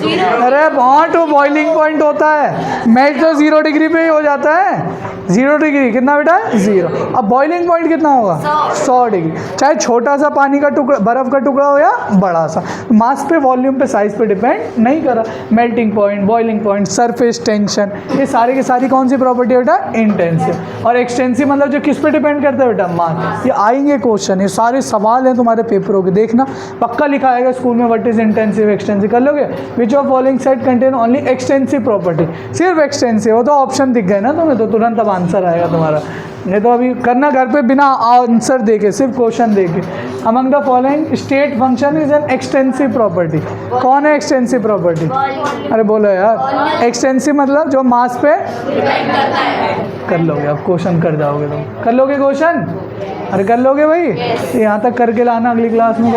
अरे बहुत बॉइलिंग पॉइंट होता है, मेल्ट तो 0 डिग्री पे ही हो जाता है। 0 डिग्री कितना बेटा, 0। अब बॉइलिंग पॉइंट कितना होगा, 100 डिग्री। चाहे छोटा सा पानी का टुकड़ा, बर्फ़ का टुकड़ा हो या बड़ा सा, मास पे, वॉल्यूम पे, साइज पे डिपेंड नहीं करा। Melting point, boiling point, surface tension, ये सारी की सारी कौन सी प्रॉपर्टी है बेटा, इंटेंसिव। और एक्सटेंसिव मतलब जो किस पे डिपेंड करता है बेटा, मास। ये आएंगे क्वेश्चन, ये सारे सवाल हैं तुम्हारे पेपरों के, देखना पक्का लिखा आएगा स्कूल में, व्हाट इज इंटेंसिव एक्सटेंसिव। कर लोगे, which of following set contain only extensive property, सिर्फ एक्सटेंसिव हो तो ऑप्शन दिख गए ना तुम्हें, तो तुरंत अब आंसर आएगा तुम्हारा। नहीं तो अभी करना घर पे बिना आंसर देके, सिर्फ क्वेश्चन देके। Among the following state function is an extensive property. कौन है एक्सटेंसिव प्रॉपर्टी, अरे बोलो यार। एक्सटेंसिव मतलब जो मास पे कर लोगे, अब क्वेश्चन कर जाओगे तुम, कर लोगे क्वेश्चन, अरे कर लोगे भाई, यहाँ तक करके लाना, अगली क्लास में